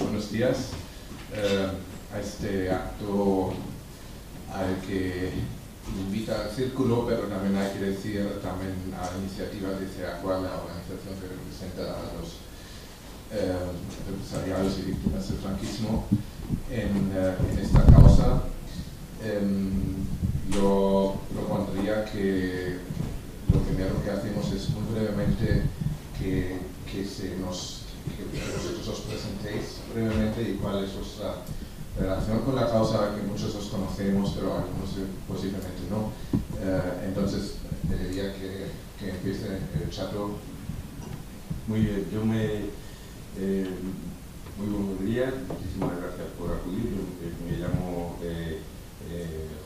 Buenos días a este acto al que invita al Círculo, pero también hay que decir también a la iniciativa de CEACUA, la organización que representa a los empresarios y víctimas del franquismo en esta causa. Yo propondría que lo primero que hacemos es muy brevemente que vosotros os presentéis brevemente y cuál es vuestra relación con la causa, que muchos os conocemos, pero algunos posiblemente no. Entonces, diría que empiece el Chato. Muy bien, muy buenos días, muchísimas gracias por acudir. Me llamo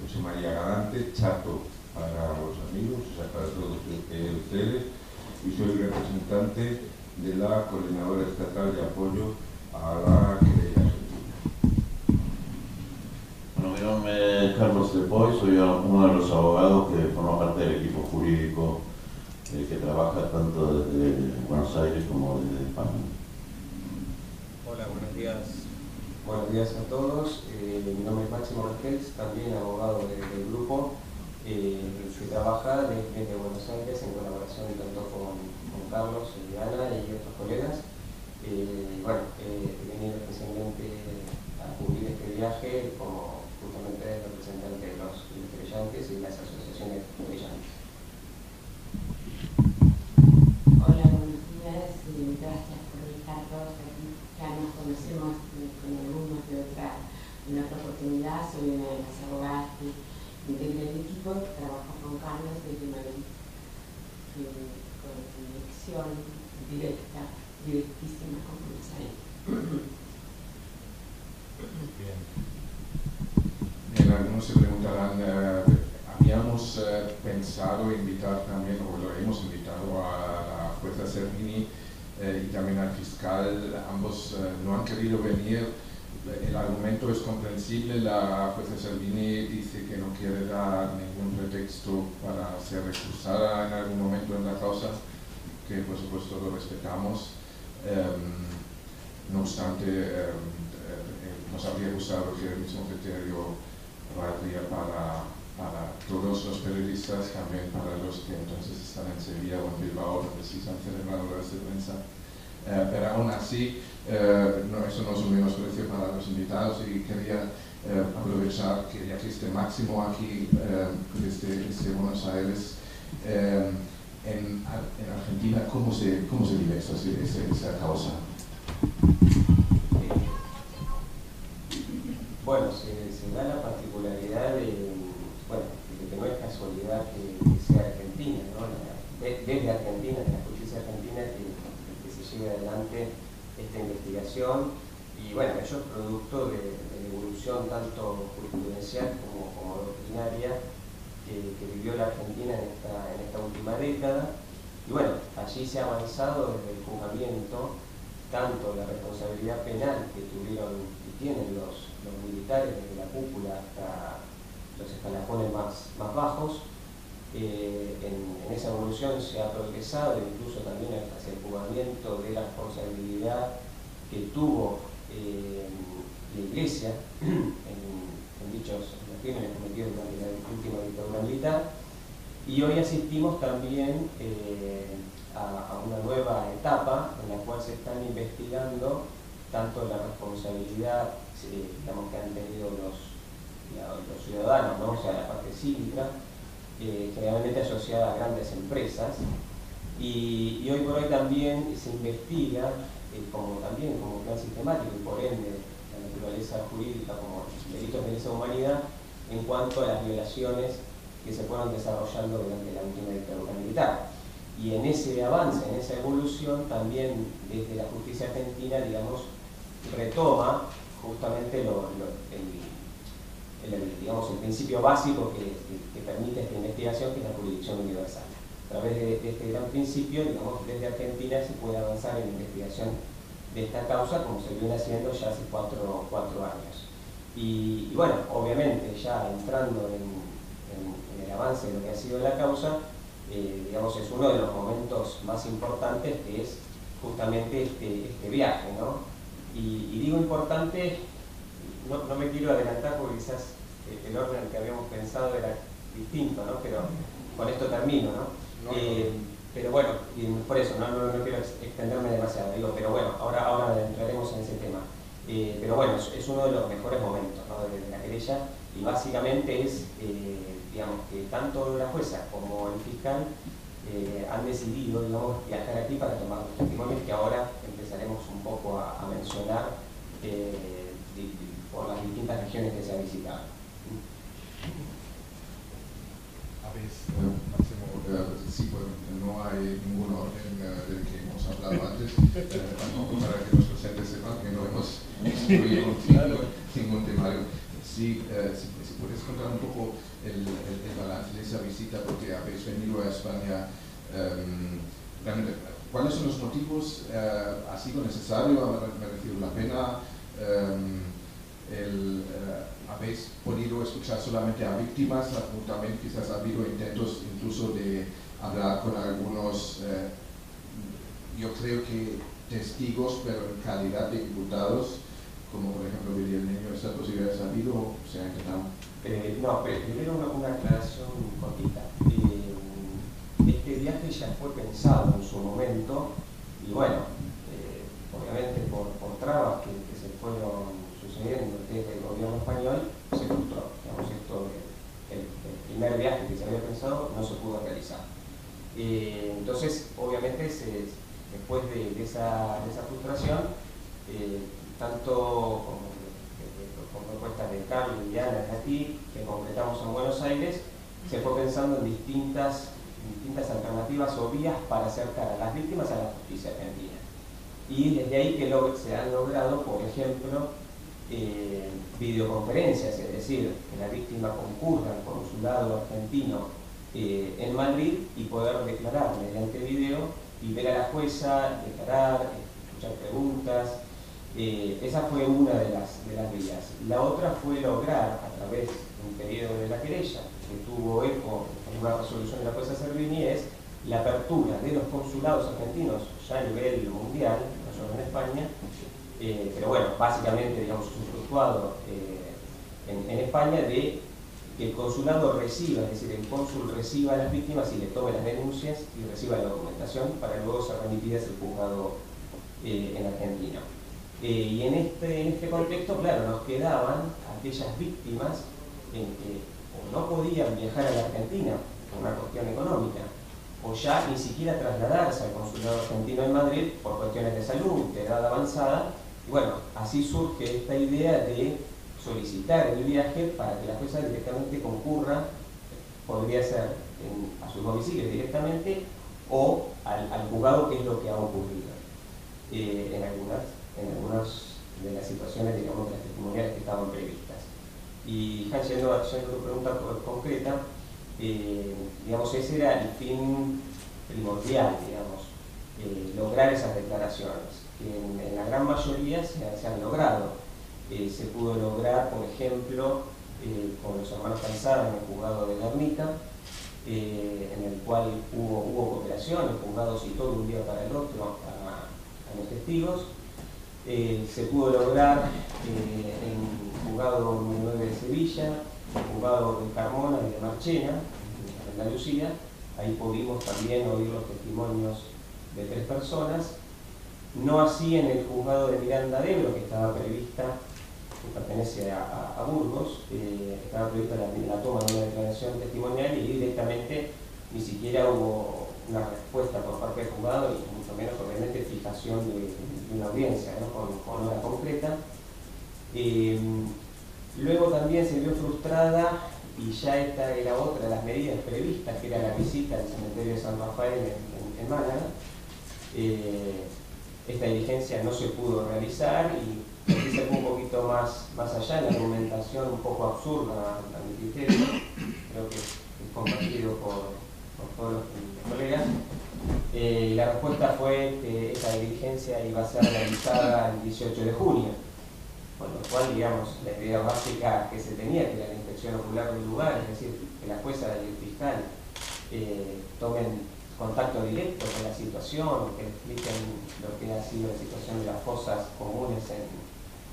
José María Galante, Chato para los amigos, o sea, para todos ustedes, y soy representante de la Coordinadora Estatal de Apoyo a la Querella Argentina. Bueno, mi nombre es Carlos Lepoy, soy uno de los abogados que forma parte del equipo jurídico que trabaja tanto desde Buenos Aires como desde España. Hola, buenos días. Buenos días a todos. Mi nombre es Máximo Rangels, también abogado del grupo que trabaja desde Buenos Aires en colaboración tanto con Carlos, Ana y otros colegas. He venido especialmente a cubrir este viaje como justamente representante de los querellantes y las asociaciones querellantes. Hola, buenos días y gracias por invitarnos aquí. Ya nos conocemos con algunos de otra oportunidad. Soy una de las abogadas que integra el equipo, trabajo con Carlos desde Madrid, con conexión directísima con Buenos Aires. Bien, algunos se preguntarán, habíamos pensado invitar también, o lo hemos invitado a la jueza Servini y también al fiscal. Ambos no han querido venir. El argumento es comprensible. La jueza Servini dice que no quiere dar ningún pretexto para ser recursada en algún momento en la causa, que por supuesto lo respetamos. No obstante, nos habría gustado que el mismo criterio valdría para todos los periodistas, también para los que entonces están en Sevilla o en Bilbao, donde sí se han celebrado ruedas de prensa. Pero aún así, eso no es un menosprecio para los invitados, y quería aprovechar que ya que esté Máximo aquí desde Buenos Aires. En Argentina, ¿cómo se vive esa causa? Bueno, se da la particularidad de que no es casualidad que sea Argentina, ¿no? Desde Argentina, de la justicia argentina, que se lleve adelante esta investigación, y bueno, ello es producto de la evolución tanto jurisprudencial como doctrinaria que vivió la Argentina en esta última década. Y bueno, allí se ha avanzado desde el juzgamiento tanto la responsabilidad penal que tuvieron y tienen los militares desde la cúpula hasta los escalafones más bajos. En esa evolución se ha progresado, incluso también hacia el juzgamiento de la responsabilidad que tuvo la Iglesia en dichos crímenes cometidos durante la última dictadura militar. Y hoy asistimos también a una nueva etapa en la cual se están investigando tanto la responsabilidad que han tenido los ciudadanos, ¿no? O sea, la parte cívica, generalmente asociada a grandes empresas, y hoy por hoy también se investiga como plan sistemático, y por ende la naturaleza jurídica como delitos de lesa humanidad en cuanto a las violaciones que se fueron desarrollando durante la última dictadura militar. Y en ese avance, en esa evolución, también desde la justicia argentina, digamos, retoma justamente el principio básico que permite esta investigación, que es la jurisdicción universal. A través de este gran principio, digamos, desde Argentina se puede avanzar en la investigación de esta causa, como se viene haciendo ya hace cuatro años. Y bueno, obviamente ya entrando en el avance de lo que ha sido la causa, digamos, es uno de los momentos más importantes, que es justamente este viaje, ¿no? Y digo importante, no me quiero adelantar porque quizás el orden que habíamos pensado era distinto, ¿no? Pero con esto termino, ¿no? Pero bueno, por eso no quiero extenderme demasiado, digo, pero bueno, ahora entraremos en ese tema. Pero bueno, es uno de los mejores momentos, ¿no?, de la querella, y básicamente es, digamos, que tanto la jueza como el fiscal han decidido, digamos, viajar aquí para tomar los testimonios que ahora empezaremos un poco a mencionar por las distintas regiones que se han visitado. Máximo, sí, bueno, no hay ningún orden del que hemos hablado antes, tampoco para que nuestros entes sepan que no hemos incluido ningún temario. Sí, si puedes contar un poco el balance de esa visita, porque habéis venido a España, realmente, ¿cuáles son los motivos? ¿Ha sido necesario? ¿Ha merecido la pena? ¿Habéis podido escuchar solamente a víctimas? También quizás ha habido intentos incluso de hablar con algunos, yo creo que testigos, pero en calidad de imputados, como por ejemplo Billy el Niño. ¿Esa posibilidad ha habido o se ha intentado? No, primero una aclaración cortita. Este viaje ya fue pensado en su momento y bueno, obviamente por trabas que se fueron sucediendo desde el gobierno español, se frustró. Digamos, el primer viaje que se había pensado no se pudo realizar. Entonces, obviamente, después de esa frustración, tanto con propuestas de Carlos y Diana de aquí, que concretamos en Buenos Aires, se fue pensando en distintas alternativas o vías para acercar a las víctimas a la justicia argentina. Y desde ahí que se han logrado, por ejemplo, videoconferencias, es decir, que la víctima concurra al consulado argentino en Madrid y poder declarar mediante video y ver a la jueza, declarar, escuchar preguntas. Esa fue una de las vías. La otra fue lograr, a través de un pedido de la querella, que tuvo eco en una resolución de la jueza Servini, es la apertura de los consulados argentinos ya a nivel mundial, no solo en España, pero bueno, básicamente, digamos, usufructuado en España, de que el consulado reciba, es decir, el cónsul reciba a las víctimas y le tome las denuncias y reciba la documentación para luego ser remitidas al juzgado en Argentina. Y en este contexto, claro, nos quedaban aquellas víctimas en que o no podían viajar a la Argentina por una cuestión económica, o ya ni siquiera trasladarse al consulado argentino en Madrid por cuestiones de salud, de edad avanzada. Y bueno, así surge esta idea de solicitar el viaje para que la jueza directamente concurra, podría ser a sus domicilios directamente o al juzgado, que es lo que ha ocurrido en algunas de las situaciones, digamos, de las testimoniales que estaban previstas. Y Hans, yendo a tu pregunta concreta, digamos, ese era el fin primordial, digamos, lograr esas declaraciones, que en la gran mayoría se han logrado. Se pudo lograr, por ejemplo, con los hermanos Calzada en el juzgado de Guernica, en el cual hubo cooperación, el juzgado citó de un día para el otro a los testigos. Se pudo lograr en el juzgado 9 de Sevilla, el juzgado de Carmona y de Marchena, en Andalucía. Ahí pudimos también oír los testimonios de 3 personas. No así en el juzgado de Miranda de Ebro, que estaba prevista, que pertenece a Burgos, estaba prevista la toma de una declaración testimonial y directamente ni siquiera hubo una respuesta por parte del juzgado y mucho menos, obviamente, fijación de una audiencia, ¿no?, con hora concreta. Luego también se vio frustrada, y ya esta era otra de las medidas previstas, que era la visita al cementerio de San Rafael en Málaga. Esta diligencia no se pudo realizar y aquí se fue un poquito más allá en la argumentación, un poco absurda a mi criterio, creo que es compartido por todos los colegas. La respuesta fue que esa diligencia iba a ser realizada el 18 de junio, con lo cual, digamos, la idea básica que se tenía, que era la inspección ocular del lugar, es decir, que la jueza y el fiscal tomen contacto directo con la situación, que expliquen lo que ha sido la situación de las fosas comunes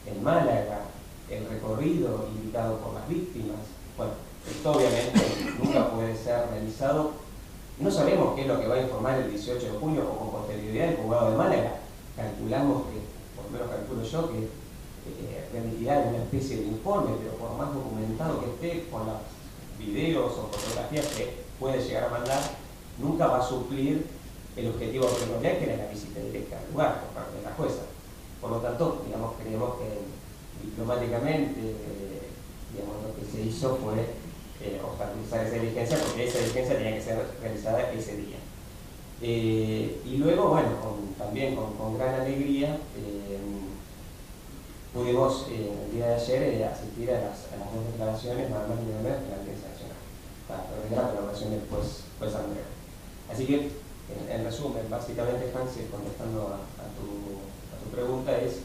en Málaga, el recorrido indicado por las víctimas. Bueno, esto obviamente nunca puede ser realizado. No sabemos qué es lo que va a informar el 18 de junio o con posterioridad el juzgado de Málaga. Calculamos que, por lo menos calculo yo, que remitirá una especie de informe, pero por más documentado que esté, con los videos o fotografías que puede llegar a mandar, nunca va a suplir el objetivo primordial, que era la visita directa al lugar por parte de la jueza. Por lo tanto, digamos, creemos que diplomáticamente, digamos, lo que se hizo fue obstaculizar esa diligencia, porque esa diligencia tenía que ser realizada ese día. Y luego, bueno, también con gran alegría, pudimos el día de ayer asistir a las dos declaraciones, nada más ni nada menos, de la Audiencia Nacional, para la colaboración del juez Andreu. Así que, en resumen, básicamente, Hansi, contestando a tu pregunta, es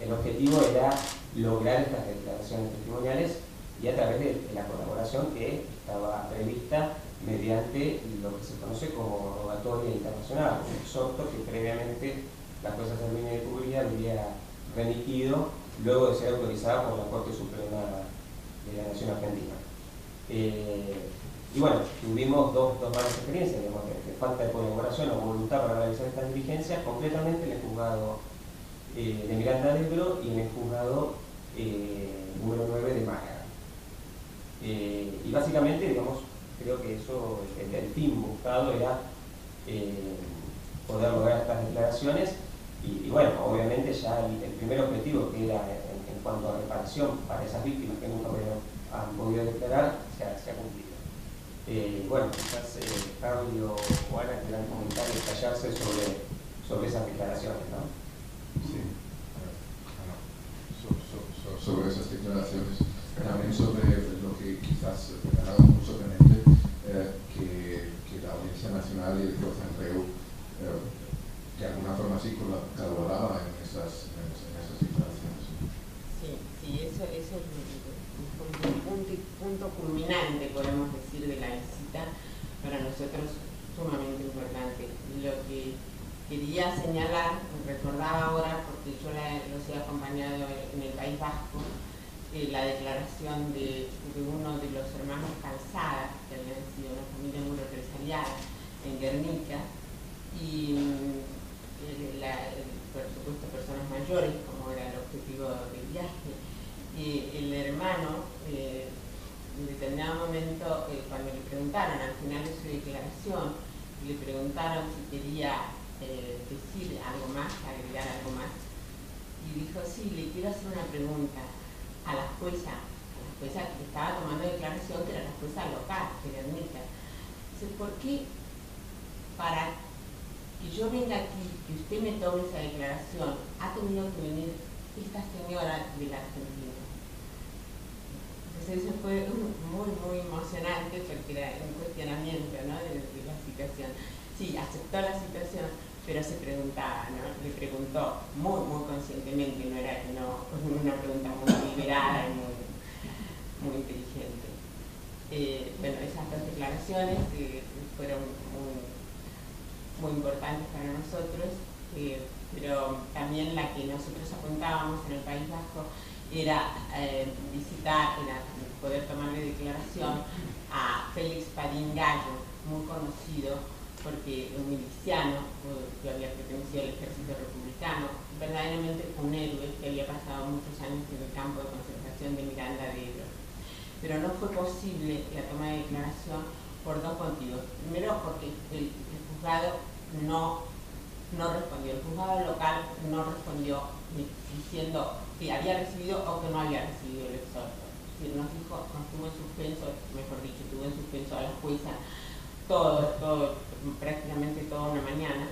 el objetivo era lograr estas declaraciones testimoniales y a través de la colaboración que estaba prevista mediante lo que se conoce como rogatoria internacional, un exhorto que previamente la jueza Servini de Cubría había remitido luego de ser autorizada por la Corte Suprema de la Nación Argentina. Y bueno, tuvimos dos malas experiencias, digamos, de falta de colaboración o voluntad para realizar estas diligencias, concretamente en el juzgado de Miranda de Ebro y en el juzgado número 9 de Málaga. Y básicamente, digamos, creo que eso, el fin buscado era poder lograr estas declaraciones y bueno, obviamente ya el primer objetivo, que era en cuanto a reparación para esas víctimas que nunca han podido declarar, se ha cumplido. Bueno, quizás Carlos o Juana quieran comentar y detallarse sobre esas declaraciones, ¿no? Sí, sobre esas declaraciones, también sobre lo que quizás era muy sorprendente, que la Audiencia Nacional y el juez Andreu de alguna forma sí colaboraba en esas declaraciones. Sí, eso es un punto culminante, podemos decir, de la visita, para nosotros sumamente importante. Lo que quería señalar, recordaba ahora, porque yo los he acompañado en el País Vasco, la declaración de uno de los hermanos Calzada, que habían sido una familia muy represaliada en Guernica, y por supuesto personas mayores, como era el objetivo del viaje. Y el hermano, en determinado momento, cuando le preguntaron al final de su declaración, le preguntaron si quería decir algo más, agregar algo más, y dijo: sí, le quiero hacer una pregunta a la jueza que estaba tomando declaración, que era la jueza local de Guernica. Dice: ¿por qué para que yo venga aquí, que usted me tome esa declaración, ha tenido que venir esta señora de la Argentina? Entonces eso fue muy emocionante, porque era un cuestionamiento, ¿no?, de la situación. Sí, aceptó la situación, pero se preguntaba, ¿no? Le preguntó muy conscientemente, no era una pregunta muy deliberada y muy inteligente. Bueno, esas dos declaraciones fueron muy importantes para nosotros, pero también la que nosotros apuntábamos en el País Vasco era visitar, era poder tomarle declaración a Félix Padín Gallo, muy conocido porque un miliciano que había pertenecido al ejército republicano, verdaderamente un héroe que había pasado muchos años en el campo de concentración de Miranda de Ebro. Pero no fue posible la toma de declaración por dos motivos. Primero, porque el juzgado no respondió, el juzgado local no respondió diciendo que había recibido o que no había recibido el exhorto. Es decir, nos tuvo en suspenso, mejor dicho, tuvo en suspenso a la jueza prácticamente toda una mañana,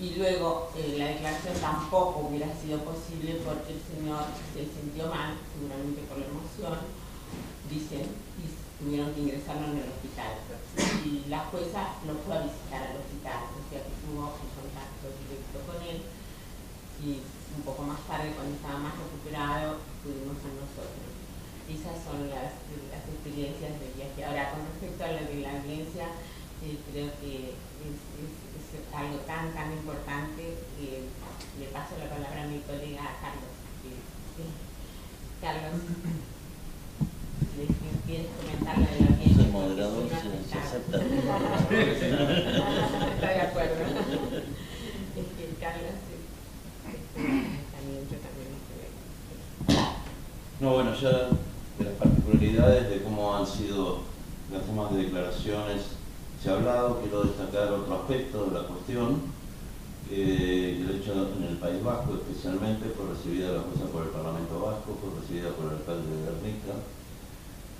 y luego la declaración tampoco hubiera sido posible porque el señor se sintió mal, seguramente por la emoción, dicen, y tuvieron que ingresarlo en el hospital. Y la jueza lo fue a visitar al hospital, o sea que tuvo un contacto directo con él, y un poco más tarde, cuando estaba más recuperado, pudimos a nosotros. Esas son las experiencias del viaje. Ahora, con respecto a la de la audiencia, creo que es algo tan importante que le paso la palabra a mi colega Carlos. Carlos, ¿quieres comentar lo de la audiencia? Soy moderador, se acepta. Estoy de acuerdo. Es que Carlos también, yo también estoy. No, bueno, ya de las particularidades de cómo han sido las tomas de declaraciones se ha hablado. Quiero destacar otro aspecto de la cuestión, que el hecho en el País Vasco especialmente fue recibida la jueza por el Parlamento Vasco, fue recibida por el alcalde de Guernica.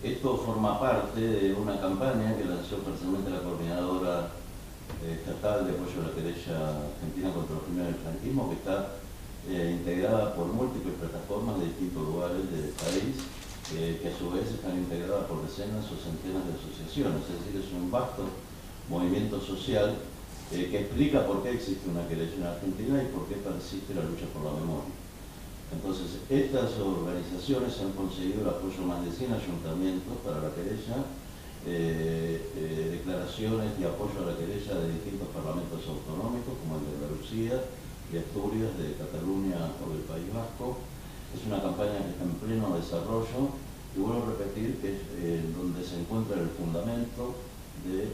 Esto forma parte de una campaña que lanzó personalmente la coordinadora estatal de apoyo a la querella argentina contra los crímenes del franquismo, que está integrada por múltiples plataformas de distintos lugares del país, que a su vez están integradas por decenas o centenas de asociaciones. Es decir, es un vasto movimiento social que explica por qué existe una querella en Argentina y por qué persiste la lucha por la memoria. Entonces, estas organizaciones han conseguido el apoyo de más de 100 ayuntamientos para la querella, declaraciones y apoyo a la querella de distintos parlamentos autonómicos, como el de Andalucía, de Asturias, de Cataluña o del País Vasco. Es una campaña que está en pleno desarrollo y vuelvo a repetir que es donde se encuentra el fundamento del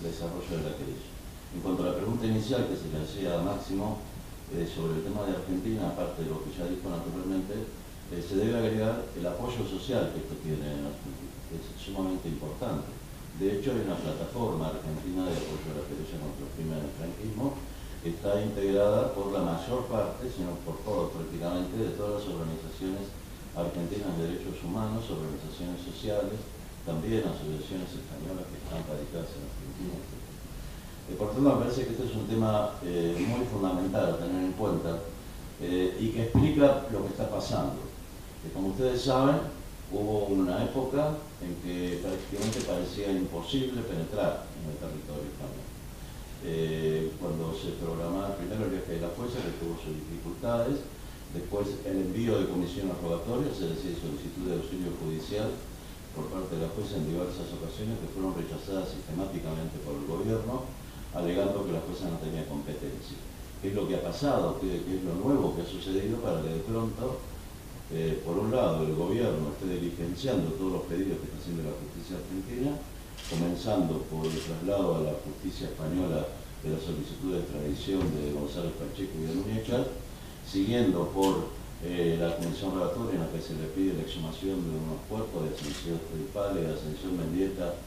desarrollo de la querella. En cuanto a la pregunta inicial que se le hacía a Máximo sobre el tema de Argentina, aparte de lo que ya dijo naturalmente, se debe agregar el apoyo social que esto tiene en Argentina, que es sumamente importante. De hecho, hay una plataforma argentina de apoyo a la querella contra los crímenes del franquismo, que está integrada por la mayor parte, sino por todos prácticamente, de todas las organizaciones argentinas de derechos humanos, organizaciones sociales, también asociaciones españolas que están radicadas en Argentina, etc. Por tanto, me parece que este es un tema muy fundamental a tener en cuenta y que explica lo que está pasando. Como ustedes saben, hubo una época en que prácticamente parecía imposible penetrar en el territorio español. Cuando se programaba primero el viaje de la jueza, que tuvo sus dificultades, después el envío de comisiones rogatorias, es decir, solicitud de auxilio judicial por parte de la jueza en diversas ocasiones que fueron rechazadas sistemáticamente por el gobierno, alegando que la jueza no tenía competencia. ¿Qué es lo que ha pasado? ¿Qué es lo nuevo que ha sucedido para que de pronto, por un lado, el gobierno esté diligenciando todos los pedidos que está haciendo la justicia argentina, comenzando por el traslado a la justicia española de la solicitud de extradición de González Pacheco y de Núñez, siguiendo por la comisión rogatoria en la que se le pide la exhumación de unos cuerpos de Ascensión Tripale, de Ascensión Mendieta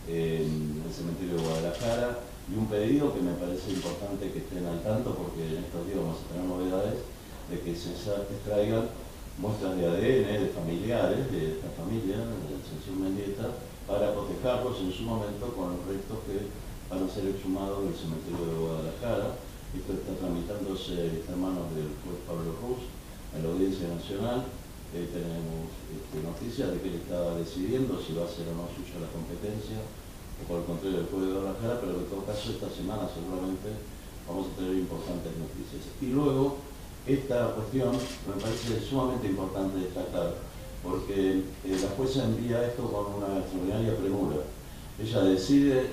en el cementerio de Guadalajara, y un pedido que me parece importante que estén al tanto, porque en estos días vamos a tener novedades de que se extraigan muestras de ADN de familiares de esta familia, de Ascensión Mendieta, para cotejarlos en su momento con los restos que van a ser exhumados del cementerio de Guadalajara. Esto está tramitándose en manos del juez Pablo Ruz en la Audiencia Nacional. Tenemos noticias de que él está decidiendo si va a ser o no suya la competencia, o por el contrario del juez de Guadalajara, pero en todo caso esta semana seguramente vamos a tener importantes noticias. Y luego, esta cuestión me parece sumamente importante destacar, porque la jueza envía esto con una extraordinaria premura. Ella decide,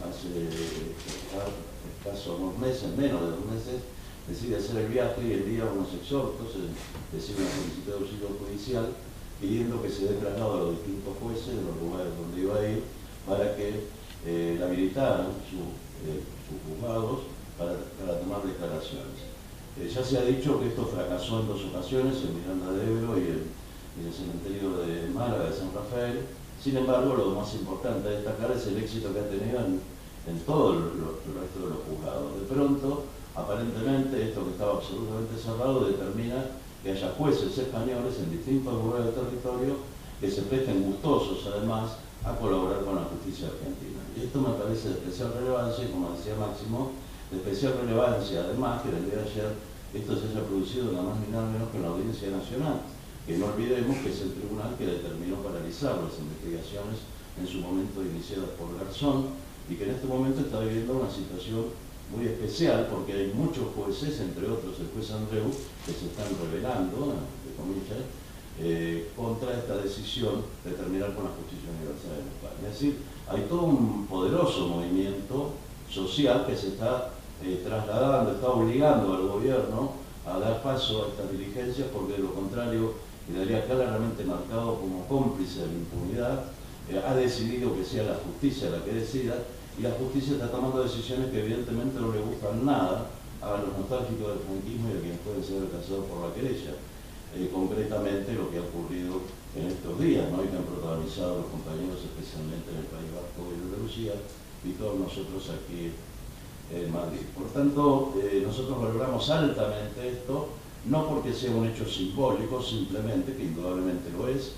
hace escasos unos meses, menos de 2 meses, decide hacer el viaje y envía unos exhortos, decide una solicitud de auxilio judicial, pidiendo que se dé traslado a los distintos jueces de los lugares donde iba a ir, para que le habilitaran sus juzgados para tomar declaraciones. Ya se ha dicho que esto fracasó en 2 ocasiones, en Miranda de Ebro y el cementerio de Málaga, de San Rafael. Sin embargo, lo más importante a destacar es el éxito que ha tenido en todo el resto de los juzgados. De pronto, aparentemente, esto que estaba absolutamente cerrado determina que haya jueces españoles en distintos lugares del territorio que se presten gustosos, además, a colaborar con la justicia argentina. Y esto me parece de especial relevancia, y como decía Máximo, de especial relevancia, además, que el día de ayer esto se haya producido nada más ni nada menos que en la Audiencia Nacional, que no olvidemos que es el tribunal que determinó paralizar las investigaciones en su momento iniciadas por Garzón, y que en este momento está viviendo una situación muy especial, porque hay muchos jueces, entre otros el juez Andreu, que se están rebelando, entre comillas, contra esta decisión de terminar con la justicia universal en España. Es decir, hay todo un poderoso movimiento social que se está trasladando, está obligando al gobierno a dar paso a estas diligencias, porque de lo contrario quedaría claramente marcado como cómplice de la impunidad. Ha decidido que sea la justicia la que decida, y la justicia está tomando decisiones que evidentemente no le gustan nada a los nostálgicos del franquismo y a quienes pueden ser alcanzados por la querella. Concretamente lo que ha ocurrido en estos días, ¿no? Y que han protagonizado los compañeros, especialmente en el País Vasco y en Andalucía, y todos nosotros aquí en Madrid. Por tanto, nosotros valoramos altamente esto, no porque sea un hecho simbólico, simplemente, que indudablemente lo es.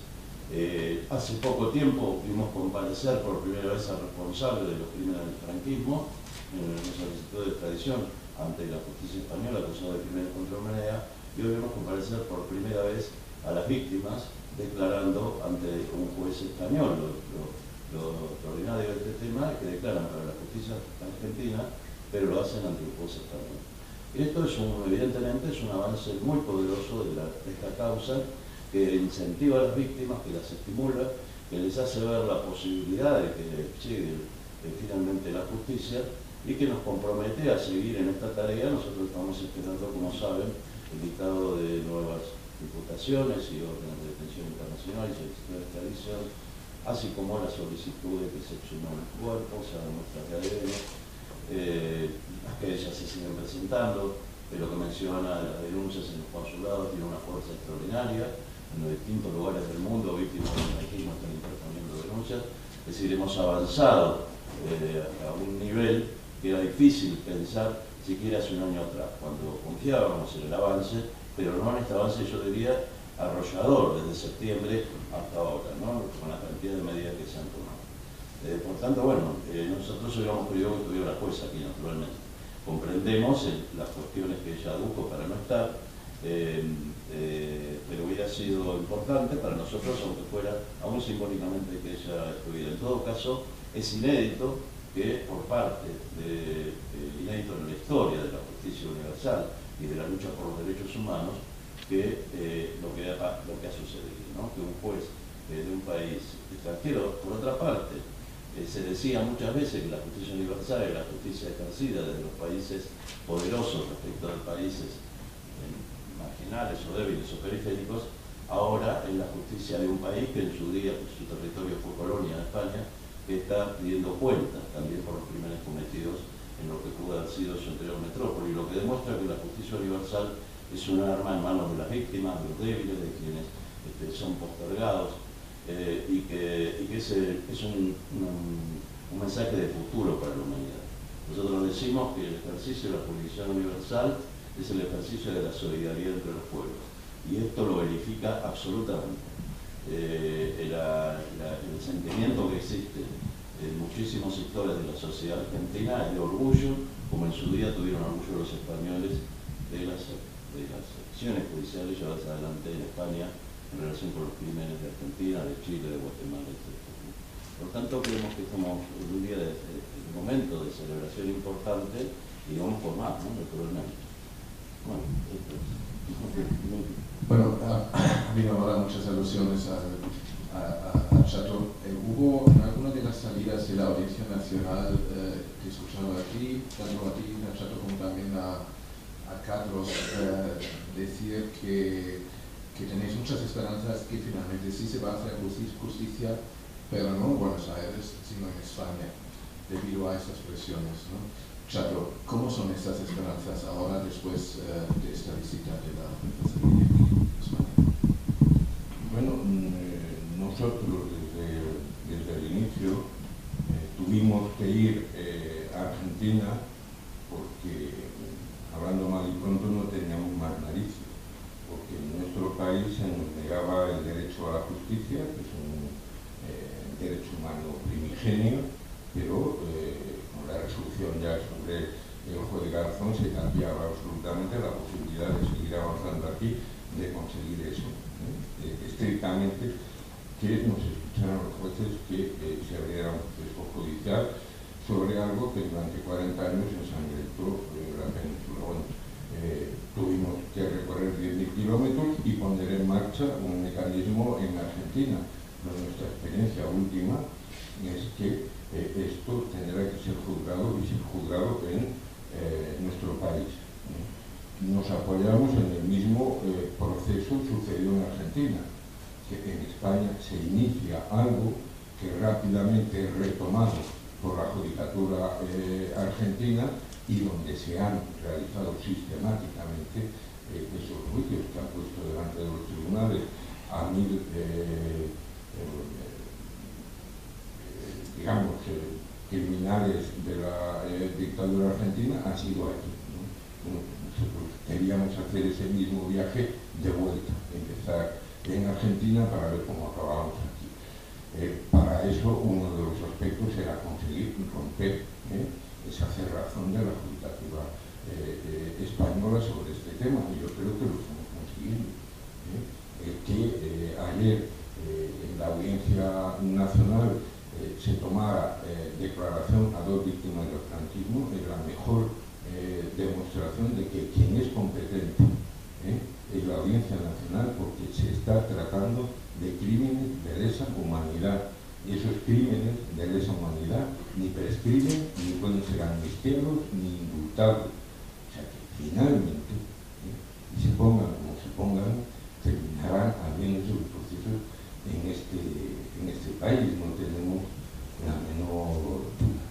Hace poco tiempo vimos comparecer por primera vez al responsable de los crímenes del franquismo en una solicitud de extradición ante la justicia española acusado de crímenes contra la humanidad, y hoy vemos comparecer por primera vez a las víctimas declarando ante un juez español. Lo extraordinario de este tema es que declaran para la justicia argentina, pero lo hacen ante un juez español. Esto es evidentemente es un avance muy poderoso de esta causa, que incentiva a las víctimas, que las estimula, que les hace ver la posibilidad de que llegue finalmente la justicia, y que nos compromete a seguir en esta tarea. Nosotros estamos esperando, como saben, el dictado de nuevas imputaciones y órdenes de detención internacional y solicitud de extradición, así como la solicitud de que se exhumen los cuerpos, a muestras de ADN, las que ellas se siguen presentando, lo que menciona las denuncias en los consulados tiene una fuerza extraordinaria. En los distintos lugares del mundo, víctimas del franquismo están interponiendo denuncias. Es decir, hemos avanzado a un nivel que era difícil pensar siquiera hace un año atrás, cuando confiábamos en el avance, pero no en este avance, yo diría, arrollador desde septiembre hasta ahora, ¿no? Con la cantidad de medidas que se han tomado. Por tanto, bueno, nosotros hubiéramos querido que estuviera la jueza aquí, naturalmente. Comprendemos las cuestiones que ella adujo para no estar, pero hubiera sido importante para nosotros, aunque fuera aún simbólicamente, que ella estuviera. En todo caso, es inédito que por parte inédito en la historia de la justicia universal y de la lucha por los derechos humanos, que lo que ha sucedido, ¿no? Que un juez de un país extranjero, por otra parte, se decía muchas veces que la justicia universal es la justicia ejercida desde los países poderosos respecto de países marginales o débiles o periféricos. Ahora es la justicia de un país que en su día, su territorio fue colonia de España, que está pidiendo cuentas también por los crímenes cometidos en lo que pudo haber sido su anterior metrópoli, lo que demuestra que la justicia universal es un arma en manos de las víctimas, de los débiles, de quienes son postergados, y que es un mensaje de futuro para la humanidad. Nosotros decimos que el ejercicio de la jurisdicción universal es el ejercicio de la solidaridad entre los pueblos, y esto lo verifica absolutamente. El sentimiento que existe en muchísimos sectores de la sociedad argentina es de orgullo, como en su día tuvieron orgullo los españoles de las acciones judiciales llevadas adelante en España en relación con los crímenes de Argentina, de Chile, de Guatemala, etc. Por tanto, creemos que estamos en un día de momento de celebración importante, y vamos por más, ¿no? Naturalmente. Bueno, esto es. Bueno, ha habido ahora muchas alusiones a Chato. Hubo en alguna de las salidas de la Audiencia Nacional que he escuchado aquí, tanto a ti, a Chato, como también a Carlos, decir que tenéis muchas esperanzas que finalmente sí se va a hacer justicia, pero no en Buenos Aires, sino en España, debido a estas presiones, ¿no? Chato, ¿cómo son estas esperanzas ahora después de esta visita de la Cancillería en España? Bueno, nosotros desde el inicio tuvimos que ir a Argentina porque, hablando mal y pronto, no teníamos más narices, porque en nuestro país se nos negaba el derecho a la justicia, que es un derecho humano primigenio, pero con la resolución ya sobre el juez de Garzón se cambiaba absolutamente la posibilidad de seguir avanzando aquí, de conseguir eso. Estrictamente que nos escucharan los jueces que se abriera un proceso judicial sobre algo que durante 40 años ensangrentó la península. Bueno, tuvimos que recorrer 10.000 kilómetros y poner en marcha un mecanismo en Argentina. Pero nuestra experiencia última es que esto tendrá que ser juzgado y ser juzgado en nuestro país. Nos apoyamos en el mismo proceso sucedió en Argentina, que en España se inicia algo que rápidamente es retomado por la judicatura argentina y donde se han realizado sistemáticamente esos juicios que han puesto delante de los tribunales a 1000 digamos, criminales de la dictadura argentina han sido aquí, ¿no? Bueno, nosotros queríamos hacer ese mismo viaje de vuelta, empezar en Argentina para ver cómo acabábamos aquí. Para eso uno de los aspectos era conseguir romper esa cerrazón de la judicatura española sobre este tema, y yo creo que lo estamos consiguiendo. Que ayer en la Audiencia Nacional se tomara declaración a 2 víctimas del franquismo es la mejor demostración de que quien es competente es la Audiencia Nacional, porque se está tratando de crímenes de lesa humanidad, y esos crímenes de lesa humanidad ni prescriben, ni pueden ser amnistiados, ni indultados. O sea que finalmente, y se pongan como se pongan, terminarán habiendo los procesos en este país, no tenemos la menor duda.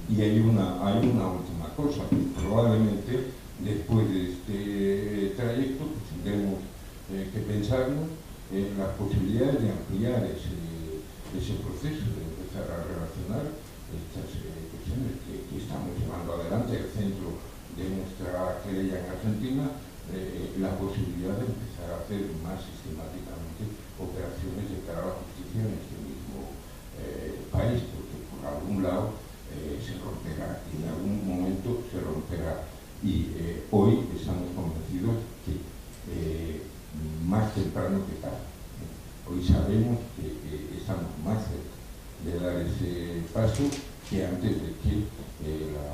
Y hay una última cosa, probablemente después de este trayecto pues, tendremos que pensarnos en las posibilidades de ampliar ese proceso, de empezar a relacionar estas cuestiones que estamos llevando adelante, el centro de nuestra querella en Argentina, la posibilidad de empezar a hacer más sistemáticamente operaciones de cara a la justicia en este mismo país, porque por algún lado se romperá, y en algún momento se romperá. Y hoy estamos convencidos que más temprano que tarde. Hoy sabemos que estamos más cerca de dar ese paso que antes de que la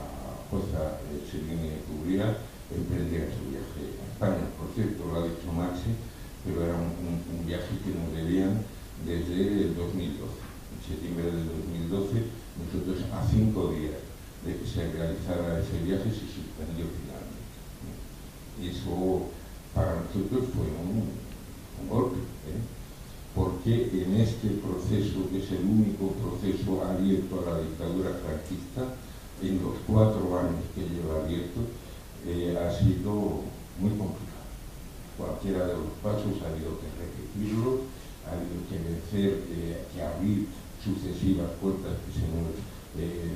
jueza Selene Cubría emprendiera su viaje a España. Por cierto, lo ha dicho Maxi, pero era un viaje que nos debían desde el 2012. En septiembre del 2012, nosotros a 5 días de que se realizara ese viaje se suspendió finalmente. Eso para nosotros fue un golpe, porque en este proceso, que es el único proceso abierto a la dictadura franquista, en los 4 años que lleva abierto, ha sido muy complicado. Cualquiera de los pasos ha habido que repetirlos, ha habido que vencer, que abrir sucesivas puertas que se nos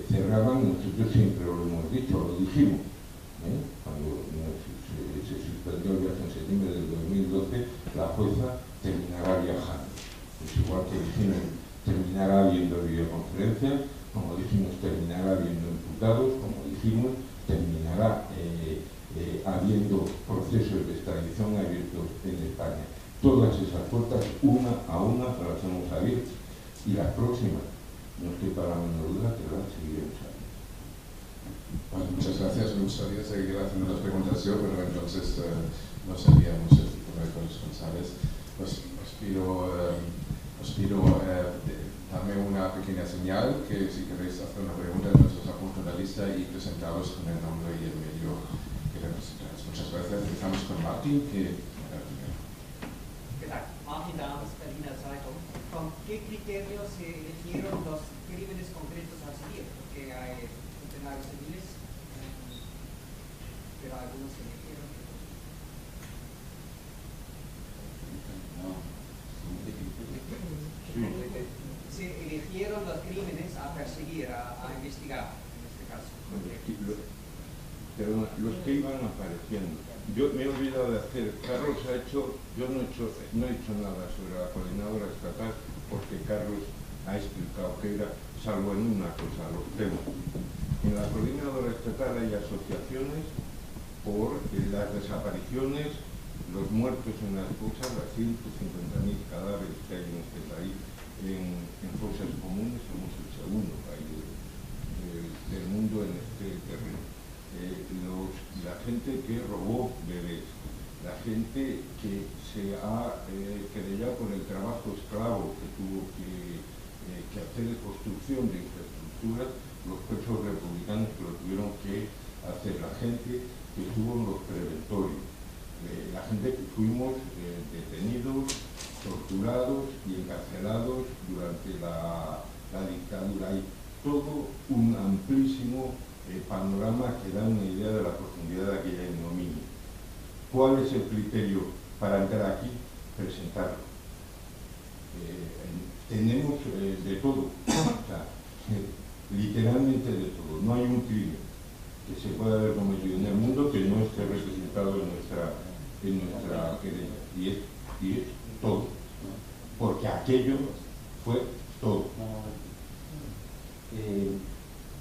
cerraban. Nosotros siempre lo hemos dicho, lo dijimos, cuando se suspendió el viaje en septiembre del 2012, la jueza terminará viajando. Pues igual que dijimos, terminará viendo videoconferencias, como dijimos, terminará viendo imputados, como dijimos, terminará habiendo procesos de extradición abiertos en España. Todas esas puertas, una a una, las hemos abierto, y las próximas, no estoy para la menor duda que las seguiremos abiertas. Bueno, muchas gracias. Me gustaría seguir haciendo las preguntas yo, pero entonces no seríamos el tipo de corresponsales. Os pido darme una pequeña señal, que si queréis hacer una pregunta, entonces os apunto en la lista y presentaros con el nombre y el medio que representáis. Muchas gracias. Empezamos con Martin, que era el primero. ¿Qué tal? Martin Dames, Berliner Zeitung. ¿Con qué criterios se eligieron los crímenes concretos a seguir? Porque hay centenares de miles, pero algunos se eligieron. Se eligieron los crímenes a perseguir, a investigar, en este caso. Perdona, los que iban apareciendo. Yo me he olvidado de hacer, Carlos ha hecho, yo no he hecho nada sobre la coordinadora estatal, porque Carlos ha explicado que era, salvo en una cosa, los temas. En la coordinadora estatal hay asociaciones por las desapariciones, los muertos en las fosas, las 150.000 cadáveres que hay en este país en fosas comunes. Somos el segundo país del mundo en este terreno. la gente que robó bebés, la gente que se ha querellado por el trabajo esclavo que tuvo que hacer de construcción de infraestructuras, los presos republicanos que lo tuvieron que hacer, la gente que estuvo en los preventorios, la gente que fuimos detenidos, torturados y encarcelados durante la dictadura. Hay todo un amplísimo panorama que da una idea de la profundidad de aquella ignominia. ¿Cuál es el criterio para entrar aquí? Presentarlo. Tenemos de todo, o sea, literalmente de todo. No hay un crimen que se pueda haber cometido en el mundo que no esté representado en nuestra querella. Y es todo. Porque aquello fue todo.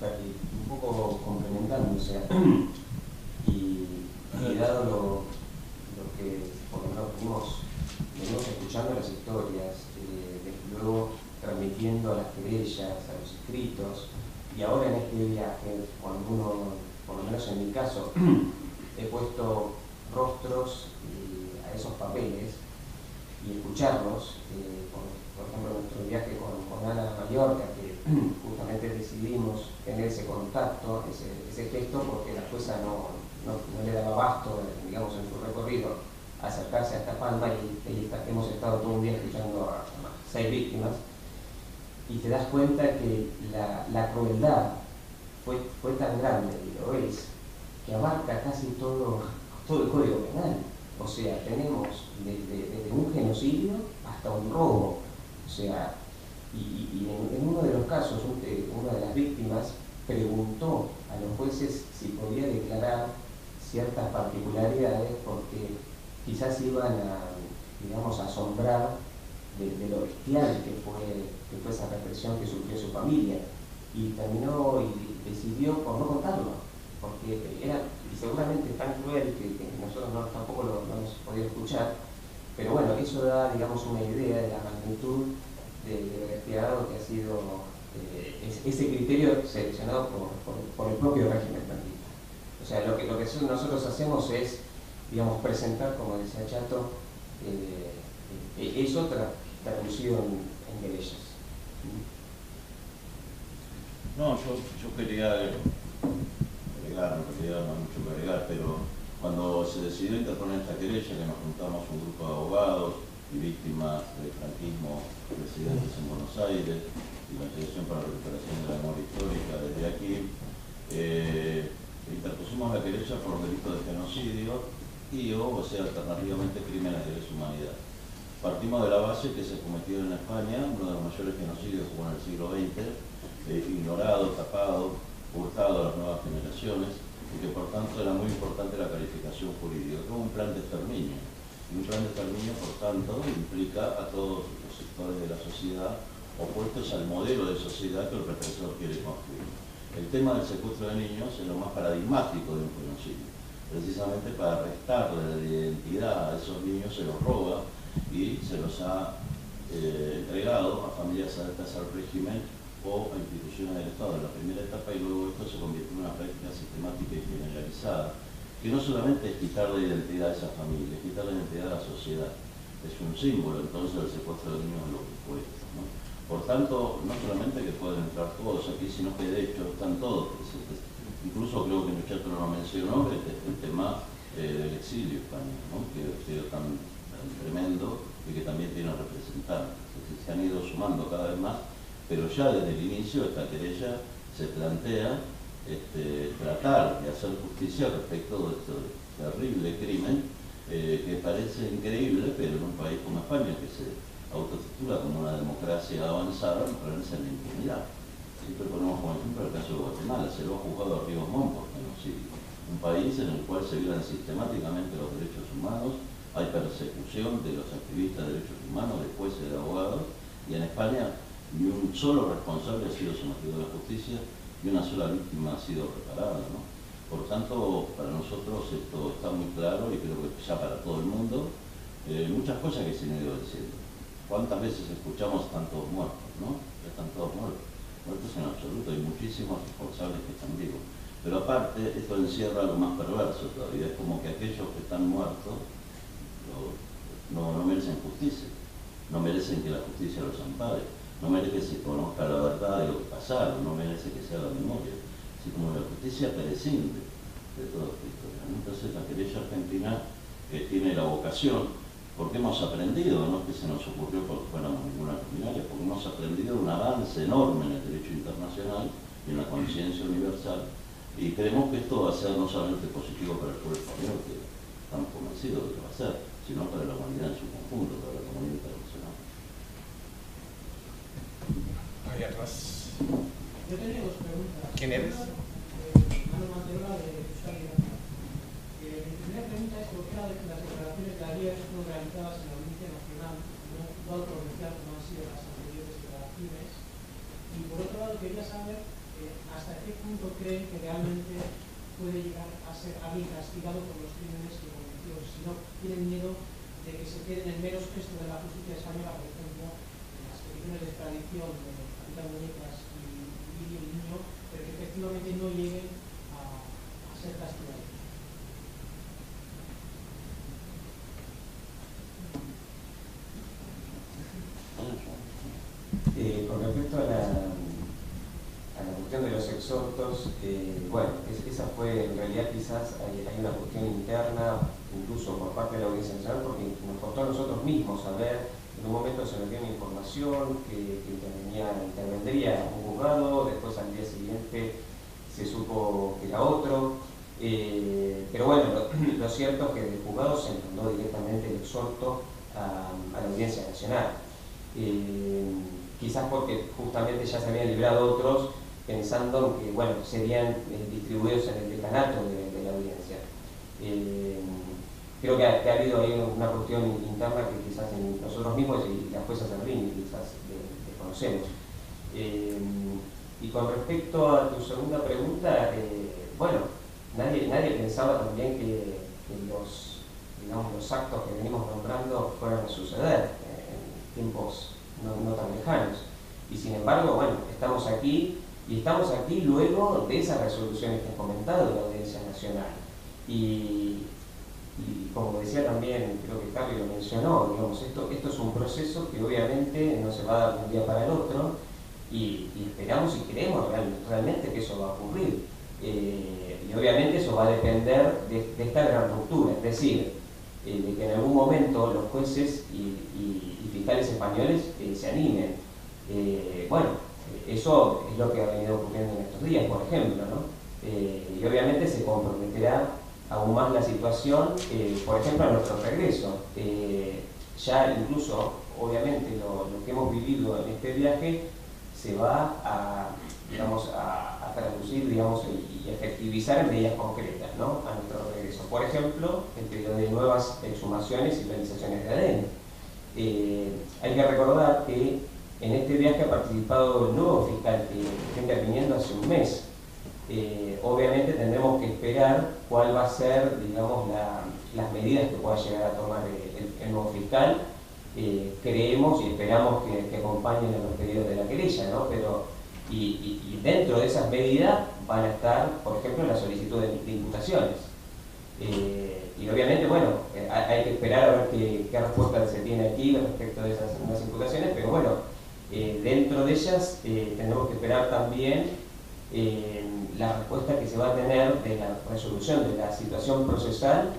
Un poco complementando, o sea, y dado lo que por lo menos venimos escuchando las historias, luego transmitiendo a las querellas, a los escritos, y ahora en este viaje, cuando uno, por lo menos en mi caso, he puesto rostros a esos papeles y escucharlos, por ejemplo, en nuestro viaje con Ana a Mallorca, que justamente decidimos tener ese contacto, ese gesto, porque la jueza no le daba abasto, digamos, en su recorrido, acercarse hasta Palma, y hemos estado todo un día escuchando a 6 víctimas, y te das cuenta que la crueldad fue tan grande, y lo es, que abarca casi todo el Código Penal. O sea, tenemos desde un genocidio hasta un robo. O sea, y en uno de los casos, una de las víctimas preguntó a los jueces si podía declarar ciertas particularidades porque quizás iban a asombrar de lo bestial que fue esa represión que sufrió su familia. Y terminó y decidió por no contarlo, porque era seguramente tan cruel que nosotros tampoco lo hemos podido escuchar. Pero bueno, eso da, digamos, una idea de la magnitud de despiadado que ha sido ese criterio seleccionado por el propio régimen franquista. O sea, lo que nosotros hacemos es, digamos, presentar, como decía Chato, eso traducido en querellas. No, yo quería agregar, en realidad no hay mucho que agregar, pero cuando se decidió interponer esta querella, que nos juntamos un grupo de abogados y víctimas del franquismo residentes en Buenos Aires y la Asociación para la Recuperación de la Memoria Histórica desde aquí, interpusimos la querella por delito de genocidio o sea, alternativamente crímenes de lesa humanidad. Partimos de la base que se cometió en España uno de los mayores genocidios que hubo en el siglo XX, ignorado, tapado, hurtado a las nuevas generaciones, y que por tanto era muy importante la calificación jurídica, como un plan de exterminio. Y un plan de exterminio, por tanto, implica a todos los sectores de la sociedad opuestos al modelo de sociedad que el represor quiere construir. El tema del secuestro de niños es lo más paradigmático de un genocidio. Precisamente para restarle la identidad a esos niños se los roba y se los ha entregado a familias adeptas al régimen o a instituciones del Estado en la primera etapa, y luego esto se convirtió en una práctica sistemática y generalizada, que no solamente es quitar la identidad a esa familia, es quitar la identidad a la sociedad. Es un símbolo entonces del secuestro de niños en lo que fue, ¿no? Por tanto, no solamente que pueden entrar todos aquí, sino que de hecho están todos presentes. Incluso creo que Chato no lo mencionó, el tema del exilio español, ¿no? Que ha sido tan tremendo y que también tiene representantes. Se han ido sumando cada vez más, pero ya desde el inicio esta querella se plantea tratar de hacer justicia respecto de este terrible crimen que parece increíble, pero en un país como España, que se autotitula como una democracia avanzada, no ponerse en la impunidad. Siempre ponemos como ejemplo el caso de Guatemala, se lo ha juzgado a Ríos Montt por genocidio. Un país en el cual se violan sistemáticamente los derechos humanos, hay persecución de los activistas de derechos humanos, de jueces, de abogados, y en España ni un solo responsable ha sido sometido a la justicia y una sola víctima ha sido reparada, ¿no? Por tanto, para nosotros esto está muy claro y creo que ya para todo el mundo, muchas cosas que se han ido diciendo. ¿Cuántas veces escuchamos están todos muertos, no? Ya están todos muertos. Muertos en absoluto, hay muchísimos responsables que están vivos. Pero aparte, esto encierra algo más perverso todavía, es como que aquellos que están muertos no merecen justicia, no merecen que la justicia los ampare, no merece que se conozca la verdad de lo que pasaron, no merece que se haga memoria, así como la justicia prescinde de toda esta historia, ¿no? Entonces la querella argentina tiene la vocación, porque hemos aprendido, no es que se nos ocurrió porque fuéramos ninguna criminales, porque hemos aprendido un avance enorme en el derecho internacional y en la conciencia universal, y creemos que esto va a ser no solamente positivo para el pueblo español, que estamos convencidos de que va a ser, sino para la humanidad en su conjunto, para la comunidad internacional. Ahí atrás. Yo tenía dos preguntas. ¿Quién eres? Manu Manterola, de Euskadi. Mi primera pregunta es por qué las declaraciones de ayer fueron realizadas en la Audiencia Nacional, no en un juzgado provincial como han sido las anteriores declaraciones. Y por otro lado quería saber hasta qué punto creen que realmente puede llegar a ser alguien castigado por los crímenes que cometió, si no tienen miedo de que se queden en meros gestos de la justicia española, por ejemplo, en las peticiones de extradición de Capitán Muñecas y Lidio Niño, pero que efectivamente no lleguen a ser castigados. Con respecto a la cuestión de los exhortos, bueno, esa fue, en realidad quizás hay una cuestión interna, incluso por parte de la Audiencia Nacional, porque nos costó a nosotros mismos saber, en un momento se nos dio una información que intervendría un juzgado, después al día siguiente se supo que era otro, pero bueno, lo cierto es que del juzgado se mandó directamente el exhorto a la Audiencia Nacional. Quizás porque justamente ya se habían librado otros pensando que bueno, serían distribuidos en el decanato de la audiencia. Creo que ha habido ahí una cuestión interna que quizás en nosotros mismos y las juezas de Rini quizás desconocemos. Y con respecto a tu segunda pregunta, bueno, nadie pensaba también que los actos que venimos nombrando fueran a suceder en tiempos no tan lejanos. Y sin embargo, bueno, estamos aquí luego de esas resoluciones que he comentado de la Audiencia Nacional. Y como decía también, creo que Carlos lo mencionó, digamos, esto es un proceso que obviamente no se va a dar de un día para el otro y esperamos y creemos realmente que eso va a ocurrir. Y obviamente eso va a depender de esta gran ruptura, es decir, de que en algún momento los jueces y fiscales españoles se animen. Bueno, eso es lo que ha venido ocurriendo en estos días, por ejemplo, ¿no? Y obviamente se comprometerá aún más la situación, por ejemplo, a nuestro regreso. Ya incluso, obviamente, lo que hemos vivido en este viaje se va a traducir, digamos, y efectivizar en medidas concretas, ¿no? A nuestro regreso. Por ejemplo, el pedido de nuevas exhumaciones y realizaciones de ADN. Hay que recordar que en este viaje ha participado el nuevo fiscal que está interviniendo hace un mes. Obviamente tendremos que esperar cuál va a ser, digamos, las medidas que pueda llegar a tomar el nuevo fiscal. Creemos y esperamos que acompañen a los pedidos de la querella, ¿no? Y dentro de esas medidas van a estar, por ejemplo, la solicitud de imputaciones. Y obviamente, bueno, hay que esperar a ver qué respuesta se tiene aquí respecto de esas nuevas imputaciones, pero bueno, dentro de ellas tenemos que esperar también la respuesta que se va a tener de la resolución de la situación procesal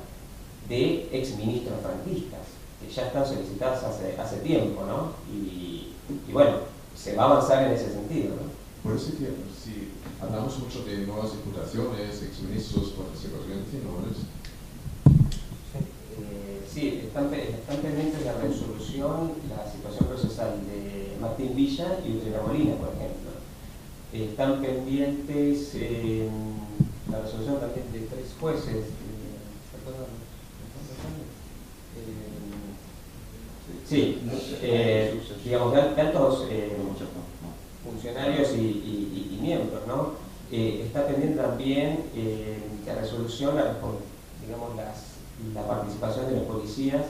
de exministros franquistas, que ya están solicitadas hace tiempo, ¿no? Y bueno, se va a avanzar en ese sentido, ¿no? Por eso que si hablamos mucho de nuevas imputaciones, exministros, participaciones, ¿no? Sí, están pendientes la resolución, la situación procesal de Martín Villa y Utrera Molina, por ejemplo. Están pendientes la resolución también de 3 jueces. Sí, digamos, de altos funcionarios y miembros, ¿no? Está pendiente también la resolución, digamos, la participación de los policías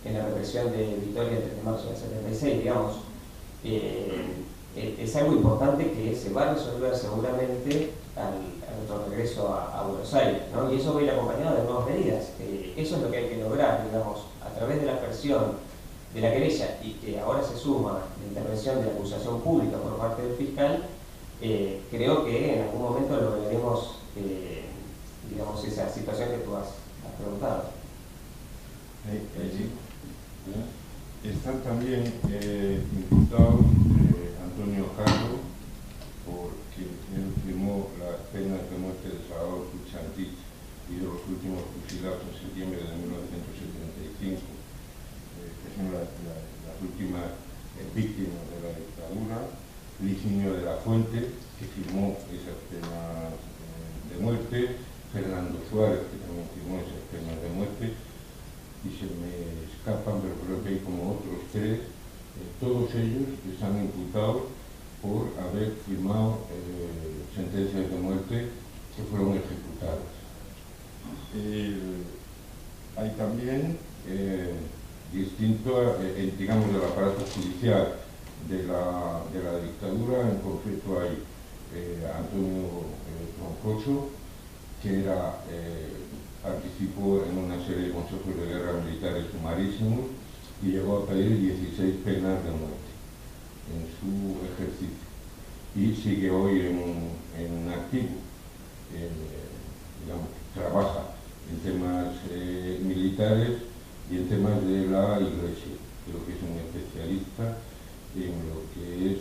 en la represión de Vitoria el 3 de marzo del 76, digamos. es algo importante que se va a resolver seguramente al nuestro regreso a Buenos Aires, ¿no? Y eso va a ir acompañado de nuevas medidas. Eso es lo que hay que lograr, digamos, a través de la aspersión de la querella, y que ahora se suma la intervención de la acusación pública por parte del fiscal. Creo que en algún momento lograremos, digamos, esa situación que tú has preguntado. Están también imputados Antonio Carro, porque él firmó las penas de muerte de Salvador Puchantich y de los últimos fusilados en septiembre de 1975, que son las últimas víctimas de la dictadura. Licinio de la Fuente, que firmó esas penas de muerte, Fernando Suárez, que también firmó esas penas de muerte, y se me escapan, pero creo que hay como otros 3, todos ellos están imputados por haber firmado sentencias de muerte que fueron ejecutadas. Hay también, distinto, digamos, del aparato judicial de la dictadura, en concreto hay Antonio Troncoso, que participó en una serie de consejos de guerra militares sumarísimos y llegó a pedir 16 penas de muerte en su ejercicio, y sigue hoy en activo, digamos, trabaja en temas militares y en temas de la Iglesia. Creo que es un especialista en lo que es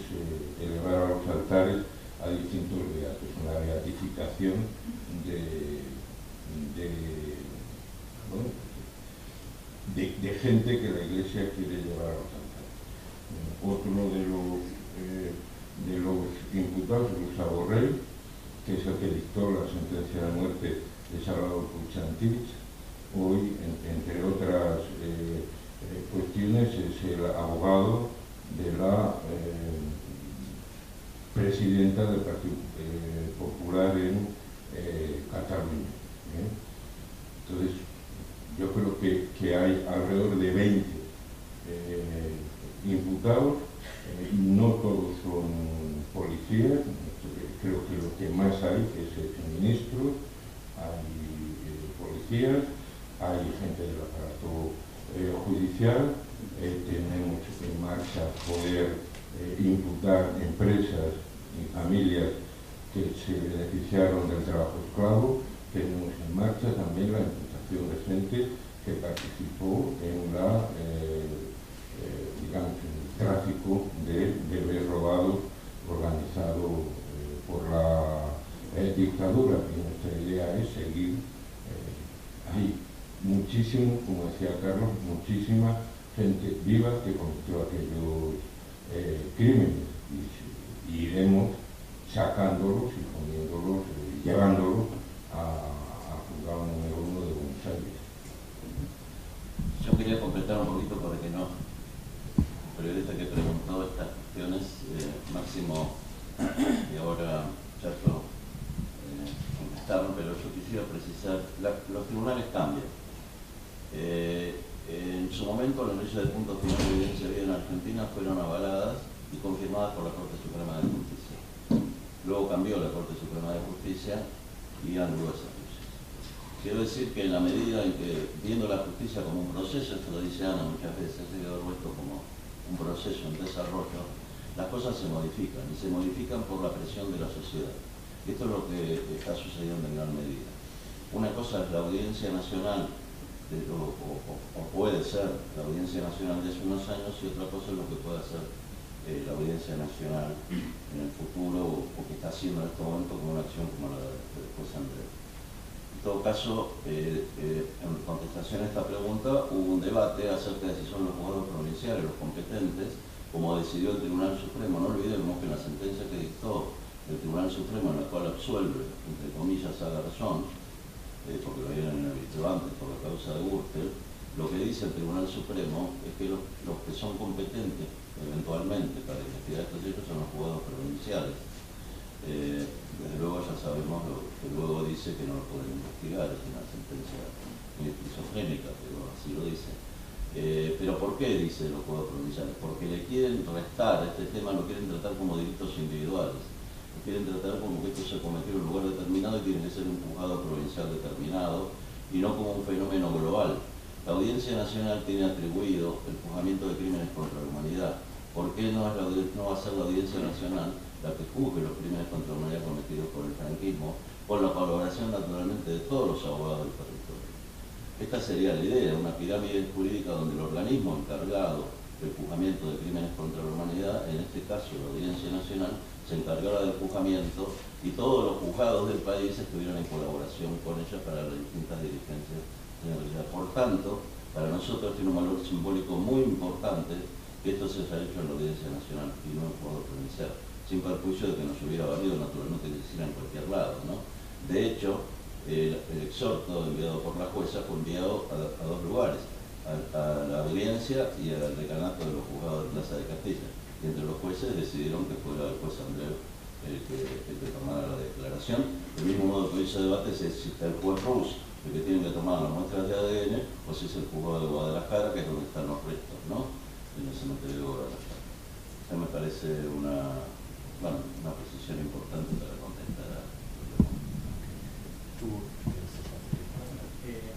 elevar a los altares a distintos beatos, una beatificación de gente que la Iglesia quiere llevar a los altares. Otro de los imputados, Gustavo Rey, que es el que dictó la sentencia de muerte de Salvador Puchantich, hoy, entre otras cuestiones, es el abogado de la presidenta del Partido Popular en Cataluña. Entonces, yo creo que hay alrededor de 20 imputados, no todos son policías, creo que lo que más hay es ministros, hay policías, hay gente del aparato judicial. Tenemos en marcha poder imputar empresas y familias que se beneficiaron del trabajo esclavo. Tenemos en marcha también la imputación de gente que participó en digamos, en el tráfico de bebés robados organizado por la dictadura, y nuestra idea es seguir ahí. Muchísimo, como decía Carlos, muchísima gente viva que cometió aquellos crímenes, y iremos sacándolos y poniéndolos, llevándolos a juzgado número 1 de Buenos Aires. Yo quería completar un poquito para que no, el periodista que preguntó estas cuestiones, Máximo y ahora Chato contestaron, pero yo quisiera precisar, los tribunales cambian. En su momento las leyes de punto final de evidencia vida en Argentina fueron avaladas y confirmadas por la Corte Suprema de Justicia. Luego cambió la Corte Suprema de Justicia y anuló esas leyes. Quiero decir que en la medida en que, viendo la justicia como un proceso, esto lo dice Ana muchas veces, se quedó puesto como un proceso en desarrollo, las cosas se modifican, y se modifican por la presión de la sociedad. Esto es lo que está sucediendo en gran medida. Una cosa es la Audiencia Nacional, o puede ser la Audiencia Nacional de hace unos años, y otra cosa es lo que puede hacer la Audiencia Nacional en el futuro, o que está haciendo en este momento con una acción como la del juez Andrés. En todo caso, en contestación a esta pregunta, hubo un debate acerca de si son los juzgados provinciales los competentes, como decidió el Tribunal Supremo. No olvidemos que en la sentencia que dictó el Tribunal Supremo, en la cual absuelve, entre comillas, a Garzón, porque lo habían inhabilitado antes por la causa de Gürtel, lo que dice el Tribunal Supremo es que los que son competentes eventualmente para investigar estos hechos son los juzgados provinciales. Desde luego ya sabemos lo que luego dice que no lo pueden investigar, es una sentencia muy esquizofrénica, pero así lo dice. Pero ¿por qué dice los juzgados provinciales? Porque le quieren restar este tema, lo quieren tratar como delitos individuales. Lo quieren tratar como que esto se cometió en un lugar determinado y tiene que ser un juzgado provincial determinado y no como un fenómeno global. La Audiencia Nacional tiene atribuido el juzgamiento de crímenes contra la humanidad. ¿Por qué no va a ser la Audiencia Nacional la que juzgue los crímenes contra la humanidad cometidos por el franquismo, con la colaboración naturalmente de todos los abogados del territorio? Esta sería la idea, una pirámide jurídica donde el organismo encargado del juzgamiento de crímenes contra la humanidad, en este caso la Audiencia Nacional, se encargara del juzgamiento y todos los juzgados del país estuvieran en colaboración con ella para las distintas diligencias de la realidad. Por tanto, para nosotros tiene un valor simbólico muy importante que esto se haya hecho en la Audiencia Nacional y no en el juzgado provincial, sin perjuicio de que nos hubiera valido naturalmente que se hiciera en cualquier lado, ¿no? De hecho, el exhorto enviado por la jueza fue enviado a dos lugares, a la audiencia y al decanato de los juzgados de Plaza de Castilla. Y entre los jueces decidieron que fuera el juez Andreu el que tomara la declaración. Del mismo modo que hoy se debate si es el juez Rus el que tiene que tomar las muestras de ADN o si es el juzgado de Guadalajara, que es donde están los restos, ¿no? En el cementerio de Guadalajara. Esa me parece una precisión importante para contestar a A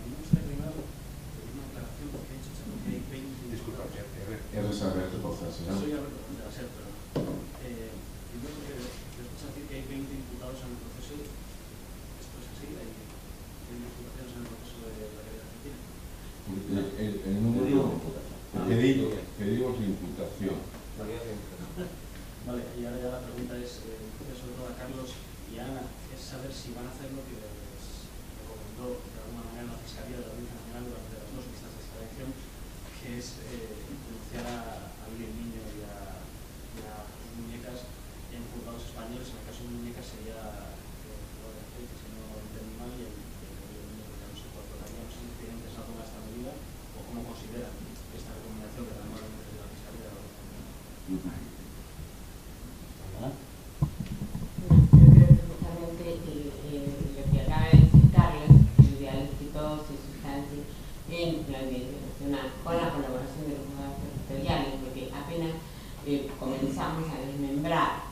mí me gustaría primero pedir una aclaración porque he dicho que hay 20... Disculpa, eres Alberto Pozas, ¿no? Soy Alberto de la SER, pero primero porque después decir que hay 20 imputados en el proceso. ¿Esto es así? ¿Hay imputaciones en el proceso de la Guerra Argentina? El número pedimos imputación. Vale, y ahora ya la pregunta es, sobre todo a Carlos y a Ana, es saber si van a hacer lo que les recomendó de alguna manera la Fiscalía de la Audiencia Nacional durante las dos vistas de extradición, que es denunciar a Miguel Niño y a sus muñecas en juzgados españoles. En el caso de muñecas sería si no entendí mal, y el Niño ya no sé cuál tocaría. No sé si tienen pensado tomar esta medida o cómo consideran esta recomendación que además de la Fiscalía de la Audiencia Nacional. Yo creo que justamente lo que acaba de decir Carlos, lo ideal es que todo se sustancie en la Audiencia Nacional, con la colaboración de los juzgados territoriales, porque apenas comenzamos a desmembrar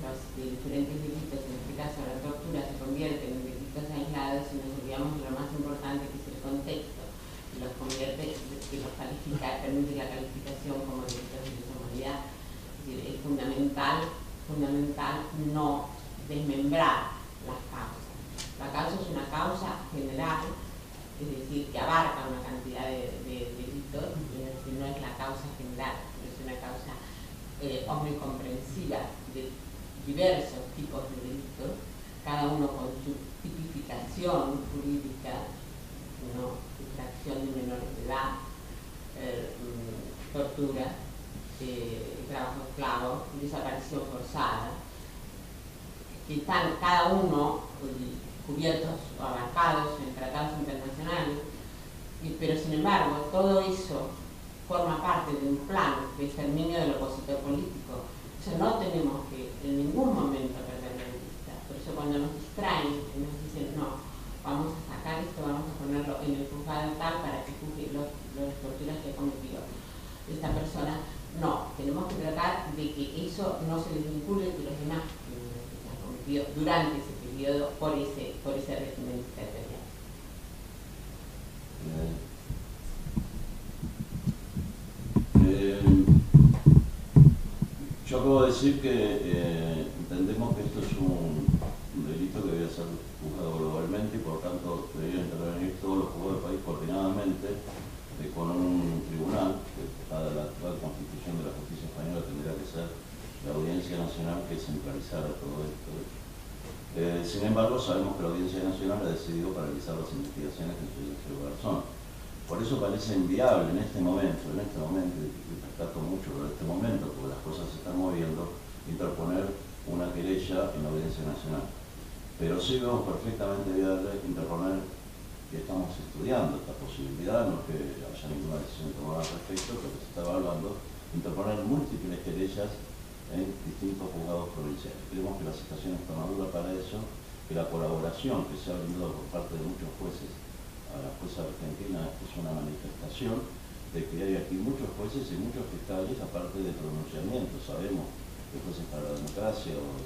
los diferentes delitos, en este caso la tortura se convierte en delitos aislados y nos olvidamos de lo más importante que es el contexto, y los convierte, que los califica, permite la calificación como delitos de lesa humanidad. Es decir, es fundamental no desmembrar las causas. La causa es una causa general, es decir, que abarca una cantidad de delitos, y no es la causa general, es una causa omnicomprensiva de diversos tipos de delitos, cada uno con su tipificación jurídica, ¿no? Sustracción de menores de edad, tortura, trabajo esclavo, desaparición forzada, que están cada uno cubiertos o abarcados en tratados internacionales, pero sin embargo todo eso forma parte de un plan de exterminio del opositor político. Eso no tenemos que en ningún momento perder de vista. Por eso cuando nos distraen y nos dicen no, vamos a sacar esto, vamos a ponerlo en el juzgado tal para que juzgue las torturas que ha cometido esta persona. No, tenemos que tratar de que eso no se les vincule de los demás crímenes que se han cometido durante ese periodo por ese régimen dictatorial. Yo acabo de decir que entendemos que esto es un delito que debe ser juzgado globalmente y por tanto deberían intervenir todos los juzgados del país coordinadamente con un tribunal que, dada la actual constitución de la justicia española, tendría que ser la Audiencia Nacional que centralizara todo esto. Sin embargo, sabemos que la Audiencia Nacional ha decidido paralizar las investigaciones en su corazón. Por eso parece inviable en este momento, y rescato mucho por este momento, porque las cosas se están moviendo, interponer una querella en la Audiencia Nacional. Pero sí vemos perfectamente viable interponer, que estamos estudiando esta posibilidad, no que haya ninguna decisión tomada al respecto, pero que se está evaluando, interponer múltiples querellas en distintos juzgados provinciales. Creemos que la situación está madura para eso, que la colaboración que se ha brindado por parte de muchos jueces a la jueza argentina es una manifestación, y de que hay aquí muchos jueces y muchos fiscales, aparte de pronunciamientos. Sabemos que jueces para la democracia o,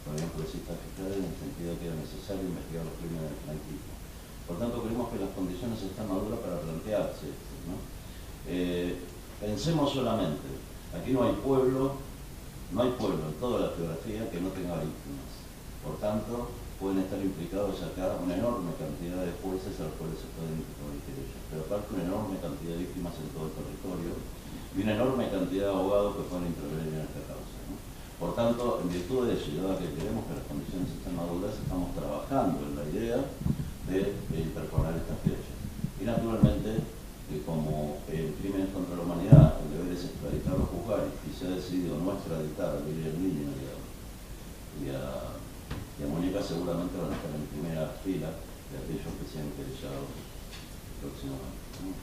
por ejemplo, ciertas fiscales en el sentido que era necesario investigar los crímenes del franquismo. Por tanto, creemos que las condiciones están maduras para plantearse esto, ¿no? Pensemos solamente, aquí no hay pueblo en toda la geografía que no tenga víctimas. Por tanto, pueden estar implicados acá una enorme cantidad de jueces a los cuales se pueden implicar querellas, pero aparte una enorme cantidad de víctimas en todo el territorio y una enorme cantidad de abogados que pueden intervenir en esta causa, ¿no? Por tanto, en virtud de eso, y dado que queremos que las condiciones estén maduras, estamos trabajando en la idea de interponer estas querellas. Y naturalmente, que como el crimen contra la humanidad, el deber es extraditarlo a juzgar, y se ha decidido no extraditar a William Niño y a Muñeca, seguramente van a estar en primera fila de aquellos que sean querellados próximamente, ¿no?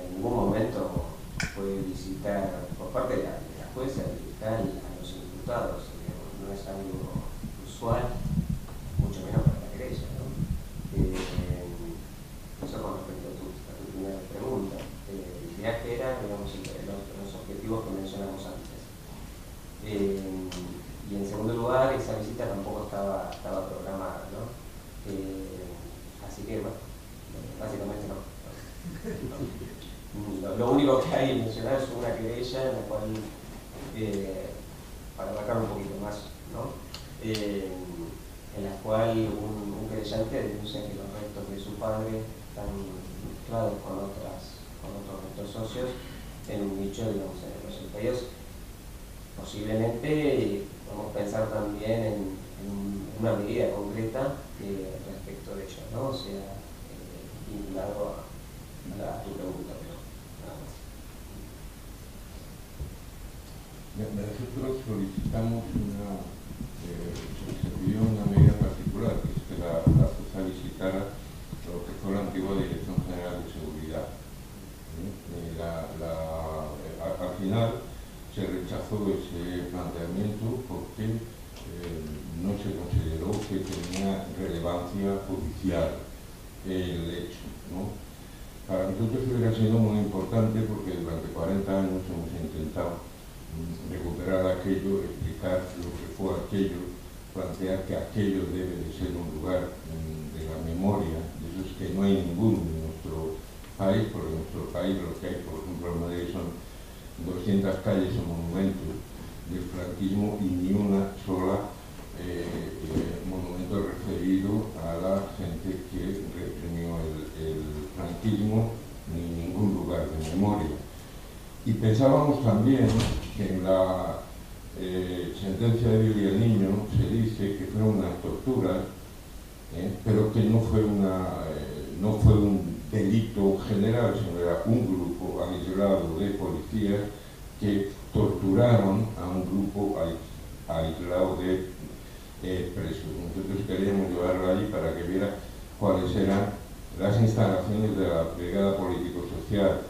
En ningún momento puede visitar por parte de la jueza el fiscal a los imputados, no es algo usual, mucho menos para la querella, ¿no? Eso con respecto a tu primera pregunta. El viaje era, digamos, los objetivos que mencionamos antes. Y en segundo lugar, esa visita tampoco estaba programada, ¿no? Así que, bueno, básicamente no. Lo único que hay mencionado es una querella en la cual, para marcar un poquito más, ¿no? En la cual un querellante denuncia que los restos de su padre están mezclados con otros restos socios en un nicho, digamos, en los cementerios. Posiblemente podemos pensar también en una medida concreta respecto de ello, ¿no? O sea, vinculado a tu pregunta, pero nada más. Nosotros solicitamos se pidió una medida particular, que es que la jueza visitara lo que fue la antigua Dirección General de Seguridad. Al final se rechazó ese planteamiento porque no se consideró que tenía relevancia judicial el hecho, ¿no? Para nosotros hubiera sido muy importante porque durante 40 años hemos intentado recuperar aquello, explicar lo que fue aquello, plantear que aquello debe de ser un lugar de la memoria, de esos que no hay ninguno en nuestro país, porque en nuestro país lo que hay, por ejemplo, en Madrid son 200 calles o monumentos del franquismo y ni una sola monumento referido a la gente que reprimió el franquismo, ni ningún lugar de memoria. Y pensábamos también que en la sentencia de Villa el Niño se dice que fueron unas torturas, pero que no fue un delito general, sino era un grupo aislado de policías que torturaron a un grupo aislado de presos. Nosotros queríamos llevarlo allí para que viera cuáles eran las instalaciones de la Brigada Político-Social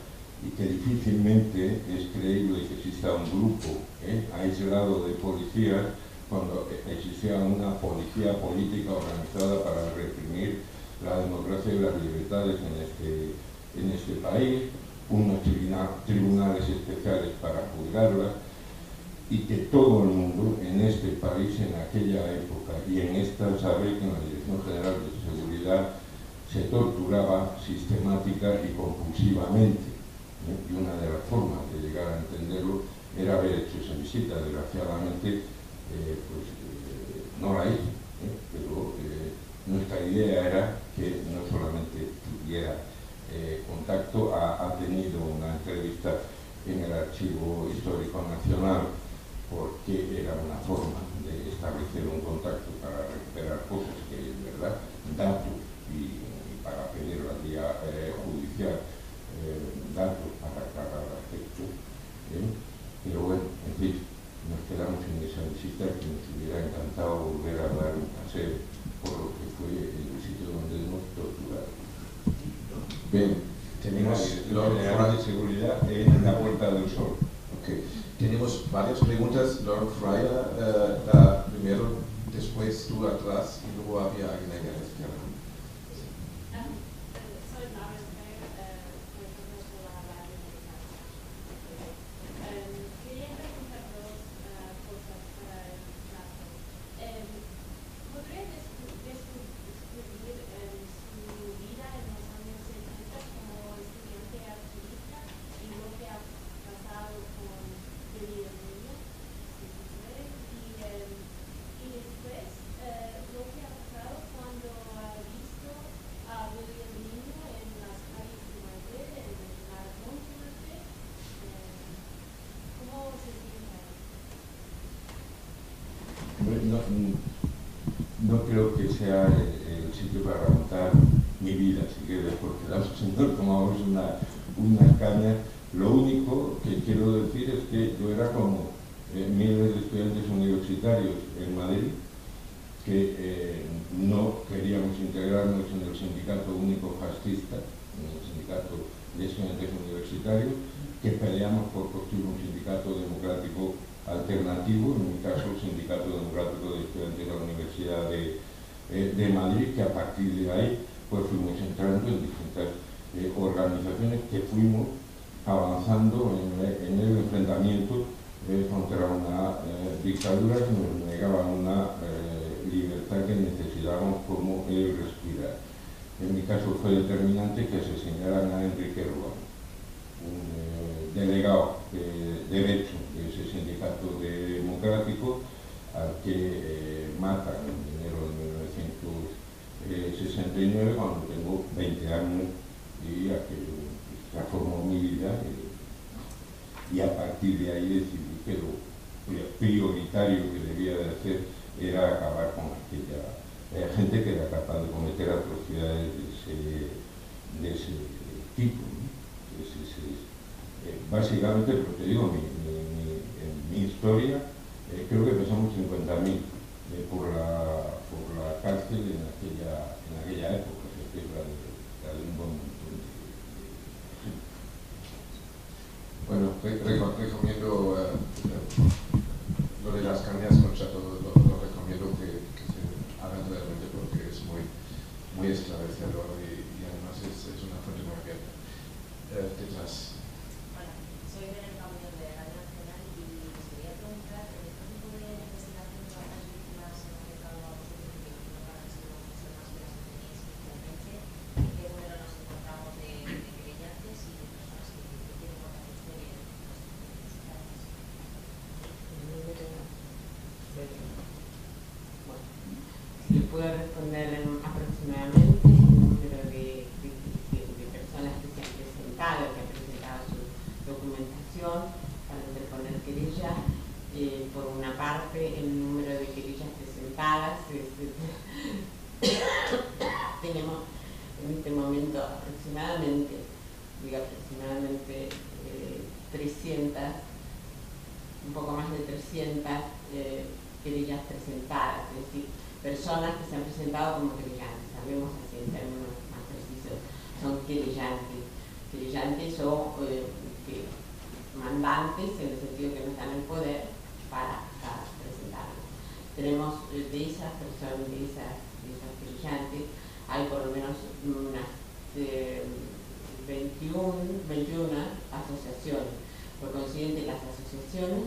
y que difícilmente es creíble que exista un grupo aislado de policías cuando existía una policía política organizada para reprimir la democracia y las libertades en este país, unos tribunales especiales para juzgarlas, y que todo el mundo en este país, en aquella época y en esta, sabe que en la Dirección General de Seguridad se torturaba sistemática y compulsivamente. Y una de las formas de llegar a entenderlo era haber hecho esa visita. Desgraciadamente, no la hice, pero nuestra idea era que no solamente tuviera contacto, ha tenido una entrevista en el Archivo Histórico Nacional porque era una forma de establecer un contacto para recuperar cosas que es verdad, datos y para pedir la vía judicial datos para aclarar aspectos, pero bueno, en fin, nos quedamos en esa visita que nos Bien, tenemos Lord General de Seguridad en la Puerta del Sol. Okay. Tenemos varias preguntas, Lord Fryer, primero, después tú atrás y luego había alguien ahí a la izquierda. No creo que sea el sitio para contar mi vida, si quieres, porque nos tomamos una caña. Lo único que quiero decir es que yo era como miles de estudiantes universitarios en Madrid que no queríamos integrarnos en el sindicato único fascista, en el sindicato de estudiantes universitarios, que peleamos por construir un sindicato democrático alternativo, en mi caso el Sindicato Democrático de Estudiantes de la Universidad de Madrid, que a partir de ahí pues fuimos entrando en distintas organizaciones que fuimos avanzando en el enfrentamiento contra una dictadura que nos negaba una libertad que necesitábamos como respirar. En mi caso fue determinante que asesinaran a Enrique Ruano, un delegado de derecho de ese sindicato democrático al que matan en enero de 1969 cuando tengo 20 años y aquello transformó mi vida y a partir de ahí decidí que lo prioritario que debía de hacer era acabar con aquella gente que era capaz de cometer atrocidades de ese tipo, ¿no? Básicamente, pero te digo, en mi historia creo que pesamos 50.000 por la cárcel en aquella época, que es la de un buen montón de gente. Bueno, recomiendo lo de las cañas con Chato, lo recomiendo que se hagan realmente porque es muy esclarecedor y además es una fuente muy abierta. Detrás. Hola, soy Belén Camilo de Radio Nacional y les quería preguntar, ¿qué tipo de investigación de las víctimas se han afectado a vosotros y qué para que son las personas que las tenéis especialmente? ¿En qué modelo nos encontramos de querellantes y de personas que tienen contar su historia en las ciudades? Bueno, le puedo responder aproximadamente el número de personas que se han presentado, que han presentado su documentación para interponer querella. Por una parte, el número de querellas presentadas tenemos en este momento aproximadamente 300, un poco más de 300 querellas presentadas, es decir, personas que se han presentado como querellantes, sabemos así en términos más precisos, son querellantes o mandantes en el sentido que no están en poder para presentarlos. Tenemos de esas personas, de esas querellantes, hay por lo menos unas 21 asociaciones. Por consiguiente, las asociaciones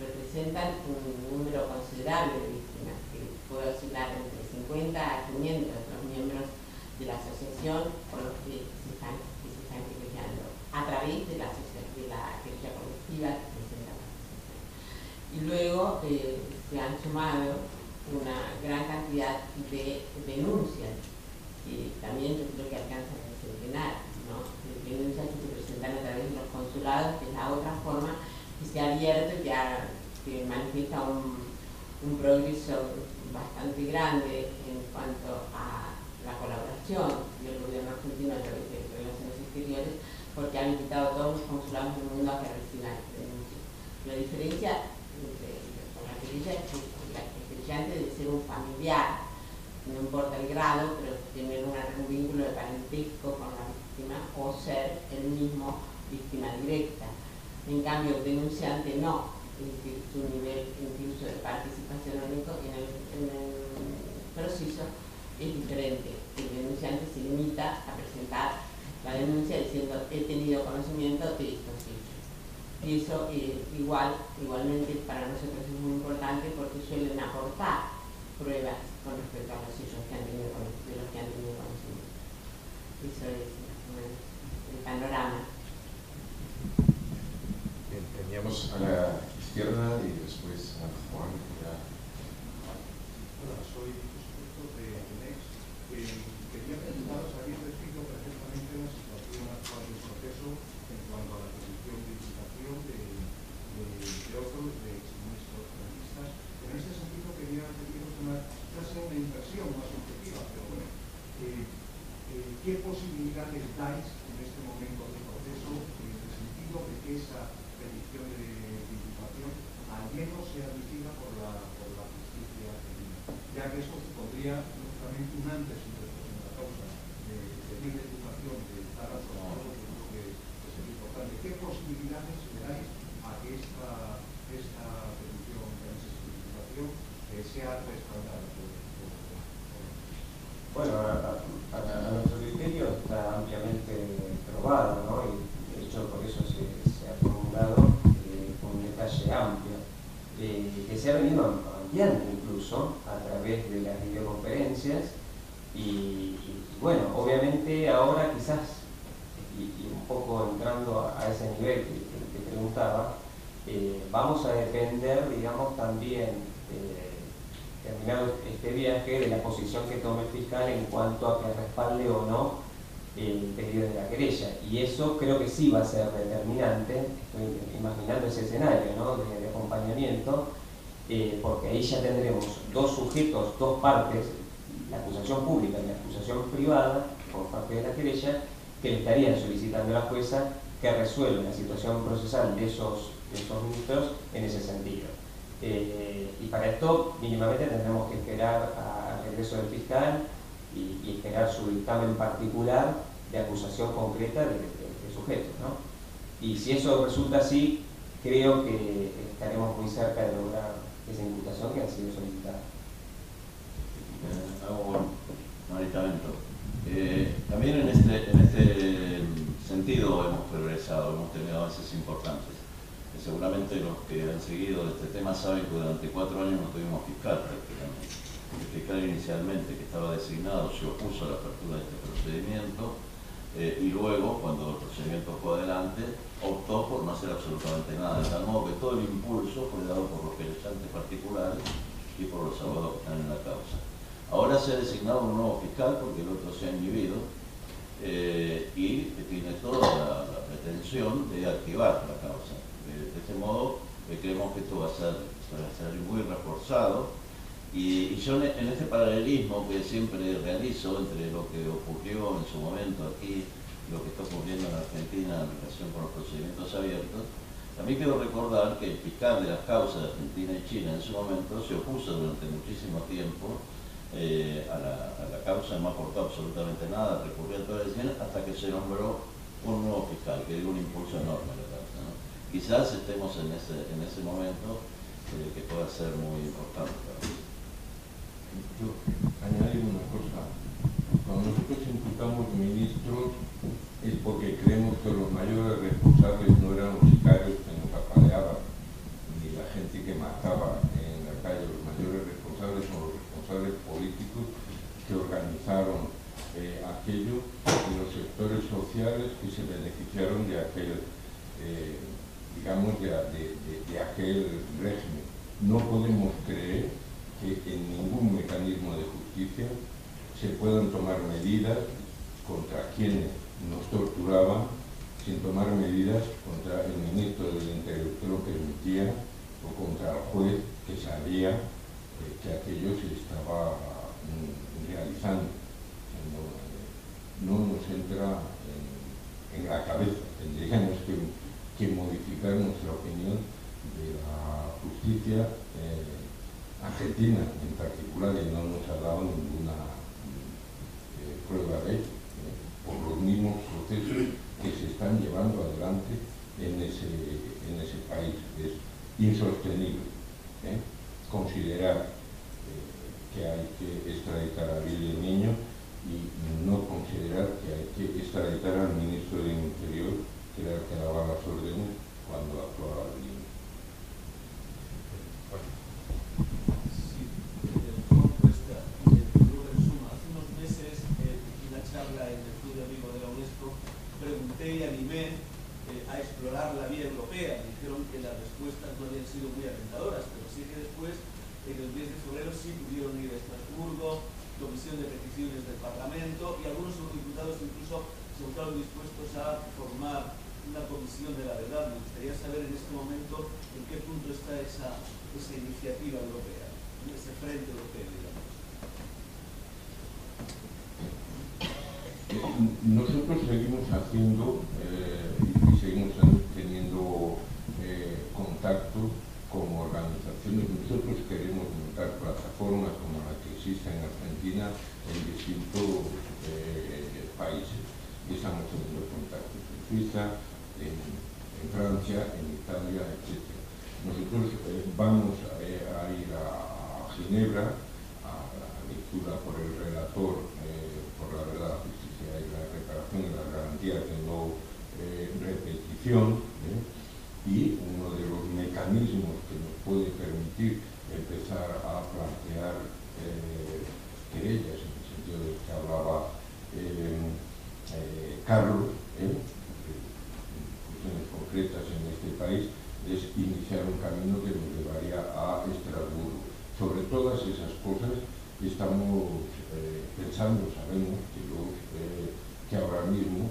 representan un número considerable de víctimas, que puede oscilar entre 50 a 500 los miembros de la asociación por los que se están querellando a través de la querella colectiva que presenta la asociación. Y luego se han sumado una gran cantidad de denuncias, que también yo creo que alcanzan el centenar, ¿no? De denuncias que se presentan a través de los consulados, que es la otra forma que se ha abierto y que manifiesta un progreso bastante grande en cuanto a la colaboración del gobierno argentino a través de Relaciones Exteriores, porque han invitado a todos los consulados del mundo a que reciban denuncias. La diferencia con la querella es que la querellante debe ser un familiar no importa el grado, pero tener un vínculo de parentesco con la víctima o ser el mismo víctima directa. En cambio, el denunciante no, su nivel incluso de participación en el proceso es diferente. El denunciante se limita a presentar la denuncia diciendo he tenido conocimiento de estos hechos. Y eso igualmente para nosotros es muy importante porque suelen aportar pruebas con respecto a los hechos que han tenido conocimiento. Eso es el panorama. Bien, teníamos a la izquierda y después a Juan. Hola, soy José de UNEX. Quería preguntaros, habéis descrito perfectamente la situación actual del proceso en cuanto a la petición de imputación de otros, de exministros penalistas. En ese sentido quería pediros una impresión más objetiva, pero bueno, ¿qué posibilidades dais en este momento del proceso en el sentido de que esa petición de imputación al menos sea admitida por la justicia penal, ya que eso supondría lógicamente un antes y un después en la causa de pedir la imputación de estar absoluto, que creo que es muy importante. ¿Qué posibilidades le dais a que esta petición de imputación sea respaldada por Bueno, a nuestro criterio está ampliamente probado, ¿no? Y de hecho por eso se ha formulado con un detalle amplio, que se ha venido ampliando incluso a través de las videoconferencias y bueno, obviamente ahora quizás, y un poco entrando a ese nivel que preguntaba, vamos a depender, digamos, también terminado este viaje, de la posición que tome el fiscal en cuanto a que respalde o no el pedido de la querella. Y eso creo que sí va a ser determinante, estoy imaginando ese escenario, ¿no?, de acompañamiento, porque ahí ya tendremos dos sujetos, dos partes, la acusación pública y la acusación privada, por parte de la querella, que le estarían solicitando a la jueza que resuelva la situación procesal de esos ministros en ese sentido. Y para esto mínimamente tendremos que esperar al regreso del fiscal y esperar su dictamen particular de acusación concreta de sujetos, ¿no? Y si eso resulta así, creo que estaremos muy cerca de lograr esa imputación que ha sido solicitada. Hago un aditamento. También en este sentido hemos progresado, hemos tenido avances importantes. Seguramente los que han seguido este tema saben que durante 4 años no tuvimos fiscal prácticamente. El fiscal inicialmente que estaba designado se opuso a la apertura de este procedimiento y luego, cuando el procedimiento fue adelante, optó por no hacer absolutamente nada, de tal modo que todo el impulso fue dado por los querellantes particulares y por los abogados que están en la causa. Ahora se ha designado un nuevo fiscal porque el otro se ha inhibido y tiene toda la pretensión de activar la causa. De este modo, creemos que esto va a ser muy reforzado y yo en este paralelismo que siempre realizo entre lo que ocurrió en su momento aquí y lo que está ocurriendo en Argentina en relación con los procedimientos abiertos, también quiero recordar que el fiscal de las causas de Argentina y Chile en su momento se opuso durante muchísimo tiempo a la causa, no aportó absolutamente nada, recurrió a todas las decisiones hasta que se nombró un nuevo fiscal que dio un impulso enorme a la causa, ¿no? Quizás estemos en ese momento que pueda ser muy importante. Yo añadir una cosa. Cuando nosotros imputamos ministros es porque creemos que los mayores responsables no eran los sicarios que nos apaleaban, ni la gente que mataba en la calle. Los mayores responsables son los responsables políticos que organizaron aquello y los sectores sociales que se beneficiaron de aquel digamos, de aquel régimen. No podemos creer que en ningún mecanismo de justicia se puedan tomar medidas contra quienes nos torturaban sin tomar medidas contra el ministro del Interior que lo permitía o contra el juez que sabía que aquello se estaba realizando. No nos entra en la cabeza. Tendríamos que modificar nuestra opinión de la justicia Argentina en particular no nos ha dado ninguna prueba de ello, por los mismos procesos que se están llevando adelante en ese país. Es insostenible considerar que hay que extraditar a Billy Niño y no considerar que hay que extraditar al ministro del Interior, que era el que daba las órdenes cuando actuaba Billy. Sí, el fondo está, en suma, hace unos meses en una charla en el Club de Amigos de la UNESCO pregunté y animé a explorar la vía europea. Me dijeron que las respuestas no habían sido muy alentadoras, pero sí que después, en el mes de febrero, sí pudieron ir a Estrasburgo, comisión de peticiones del Parlamento, y algunos eurodiputados incluso se mostraron dispuestos a formar una comisión de la verdad. Me gustaría saber en este momento en qué punto está esa iniciativa europea, ese frente europeo, digamos. Nosotros seguimos haciendo y seguimos teniendo contacto con organizaciones. Nosotros queremos montar plataformas como la que existe en Argentina en distintos países y estamos teniendo contactos en Suiza, en Francia, en Italia, etc. Nosotros vamos a ir a Ginebra a la lectura por el relator por la verdad, la justicia y la reparación y la garantía de no repetición, y uno de los mecanismos que nos puede permitir empezar a plantear querellas en el sentido de que hablaba Carlos, cuestiones concretas en este país, es iniciar un camino que nos llevaría a Estrasburgo. Sobre todas esas cosas estamos pensando, sabemos que ahora mismo,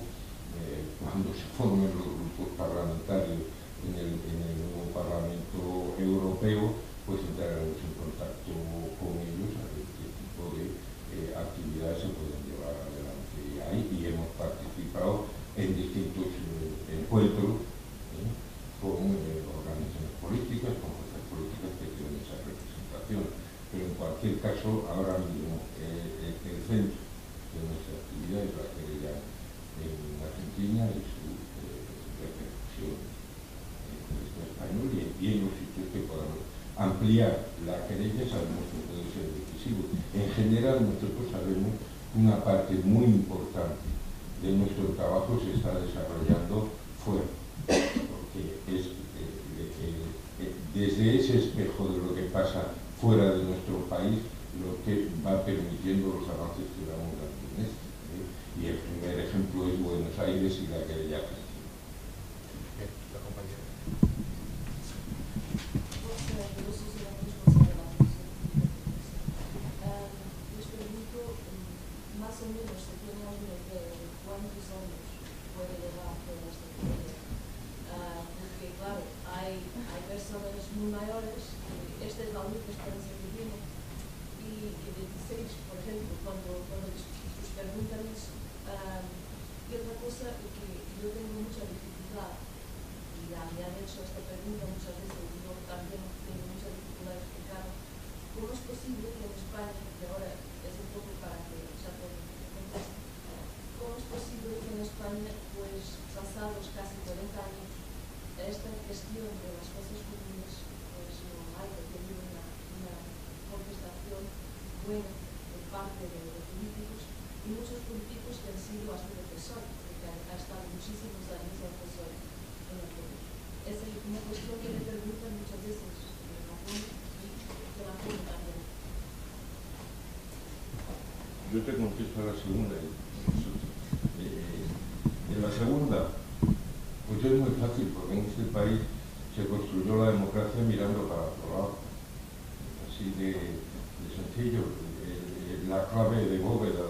cuando se formen los grupos parlamentarios en el nuevo Parlamento Europeo, pues entraremos en contacto con ellos a ver qué tipo de actividades se pueden llevar adelante ahí, y hemos participado en distintos encuentros con organizaciones políticas, con fuerzas políticas que tienen esa representación. Pero en cualquier caso, ahora mismo el centro de nuestra actividad es la querella en Argentina y su repercusión en el Estado español y en los sitios que podamos ampliar la querella. Sabemos que puede ser decisivo. En general, nosotros sabemos que una parte muy importante de nuestro trabajo se está desarrollando fuera, porque es desde ese espejo de lo que pasa fuera de nuestro país lo que va permitiendo los avances que vamos dando en este. Y el primer ejemplo es Buenos Aires y la querella argentina. La compañera. Les pregunto, más o menos, si tienen alguna idea de cuántos años puede llevar toda esta querella. Porque, claro, hay personas muy mayores, esta es la única esperanza que tienen, y 26, por ejemplo, cuando sus preguntan eso. Y otra cosa es que yo tengo mucha dificultad, y me han hecho esta pregunta muchas veces, y yo también tengo mucha dificultad de explicar cómo es posible que en España, que ahora es un poco para que ya te conteste, cómo es posible que en España, pues pasados casi 40 años, esta gestión de las cosas comunes pues no haya tenido una contestación buena por parte de los políticos, y muchos políticos que han sido hasta defensores, porque ha estado muchísimos años el defensor en el poder. Esa es una cuestión que me preguntan muchas veces en Japón y que la Japón también. Yo te contesto a la segunda. En la segunda, pues es muy fácil, porque en este país se construyó la democracia mirando para otro lado. Así de sencillo. La clave de bóveda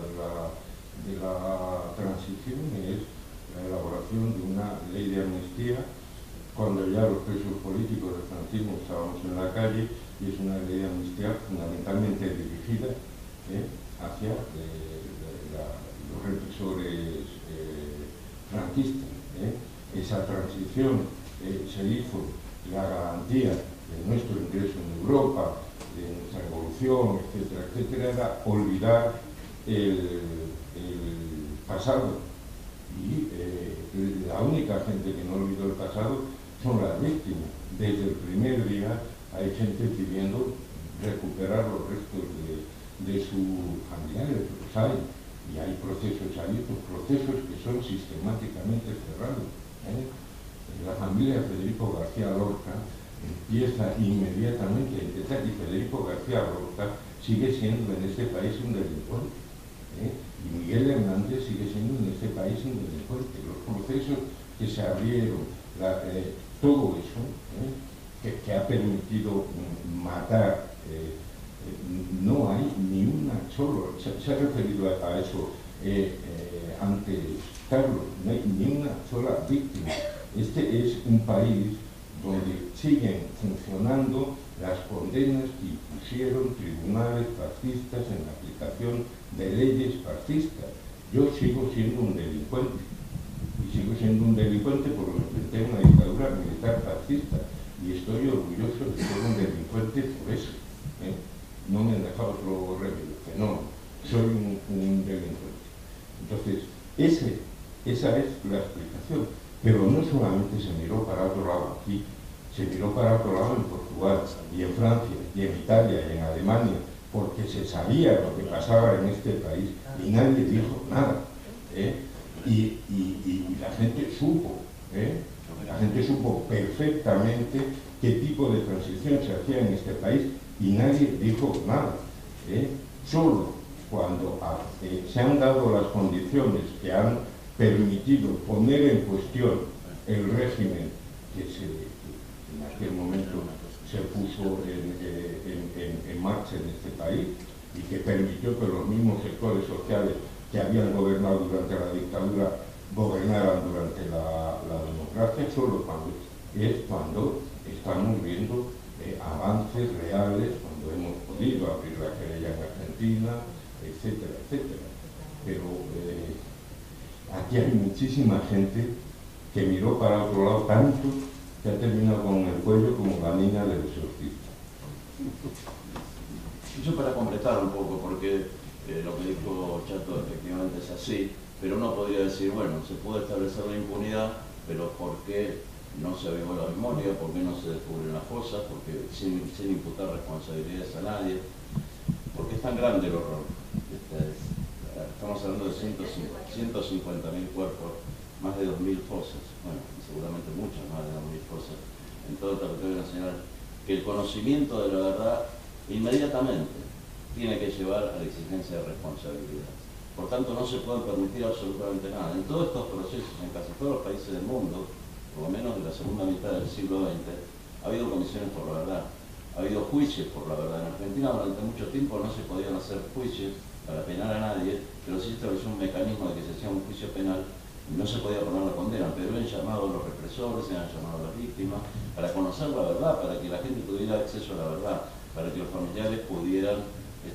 de la transición es la elaboración de una ley de amnistía, cuando ya los presos políticos del franquismo estábamos en la calle, y es una ley de amnistía fundamentalmente dirigida hacia los represores franquistas. Esa transición se hizo la garantía de nuestro ingreso en Europa, de nuestra corrupción, etcétera, etcétera, era olvidar el pasado. Y la única gente que no olvidó el pasado son las víctimas. Desde el primer día hay gente pidiendo recuperar los restos de sus familiares, los hay, y hay procesos abiertos, procesos que son sistemáticamente cerrados. La familia de Federico García Lorca empieza inmediatamente a intentar, y Federico García Lorca sigue siendo en este país un delincuente, y Miguel Hernández sigue siendo en este país un delincuente. Los procesos que se abrieron, todo eso que ha permitido matar, no hay ni una sola, se ha referido a eso antes Carlos, no hay ni una sola víctima. Este es un país donde siguen funcionando las condenas que impusieron tribunales fascistas en la aplicación de leyes fascistas. Yo sigo siendo un delincuente, y sigo siendo un delincuente porque me enfrenté a una dictadura militar fascista, y estoy orgulloso de ser un delincuente por eso. No me han dejado otro remedio, que no, soy un delincuente. Entonces, esa es la explicación. Pero no solamente se miró para otro lado aquí, se miró para otro lado en Portugal, y en Francia, y en Italia, y en Alemania, porque se sabía lo que pasaba en este país y nadie dijo nada. Y la gente supo perfectamente qué tipo de transición se hacía en este país y nadie dijo nada. Solo cuando se han dado las condiciones que han permitido poner en cuestión el régimen que en aquel momento se puso en marcha en este país y que permitió que los mismos sectores sociales que habían gobernado durante la dictadura gobernaran durante la democracia, solo cuando estamos viendo avances reales, cuando hemos podido abrir la querella en Argentina, etcétera, etcétera. Pero aquí hay muchísima gente que miró para otro lado tanto que ha terminado con el cuello como la niña del exorcista. Yo para completar un poco, porque lo que dijo Chato efectivamente es así, pero uno podría decir, bueno, se puede establecer la impunidad, pero ¿por qué no se avivó la memoria? ¿Por qué no se descubren las cosas? Porque sin imputar responsabilidades a nadie. Porque es tan grande el horror. Estamos hablando de 150.000 cuerpos, más de 2.000 fosas, bueno, seguramente muchas más de 2.000 fosas en todo el territorio nacional, que el conocimiento de la verdad inmediatamente tiene que llevar a la exigencia de responsabilidad. Por tanto, no se puede permitir absolutamente nada. En todos estos procesos, en casi todos los países del mundo, por lo menos de la segunda mitad del siglo XX, ha habido comisiones por la verdad, ha habido juicios por la verdad. En Argentina durante mucho tiempo no se podían hacer juicios para penar a nadie, pero sí estableció un mecanismo de que se hacía un juicio penal y no se podía poner la condena, pero han llamado a los represores, se han llamado a las víctimas para conocer la verdad, para que la gente tuviera acceso a la verdad, para que los familiares pudieran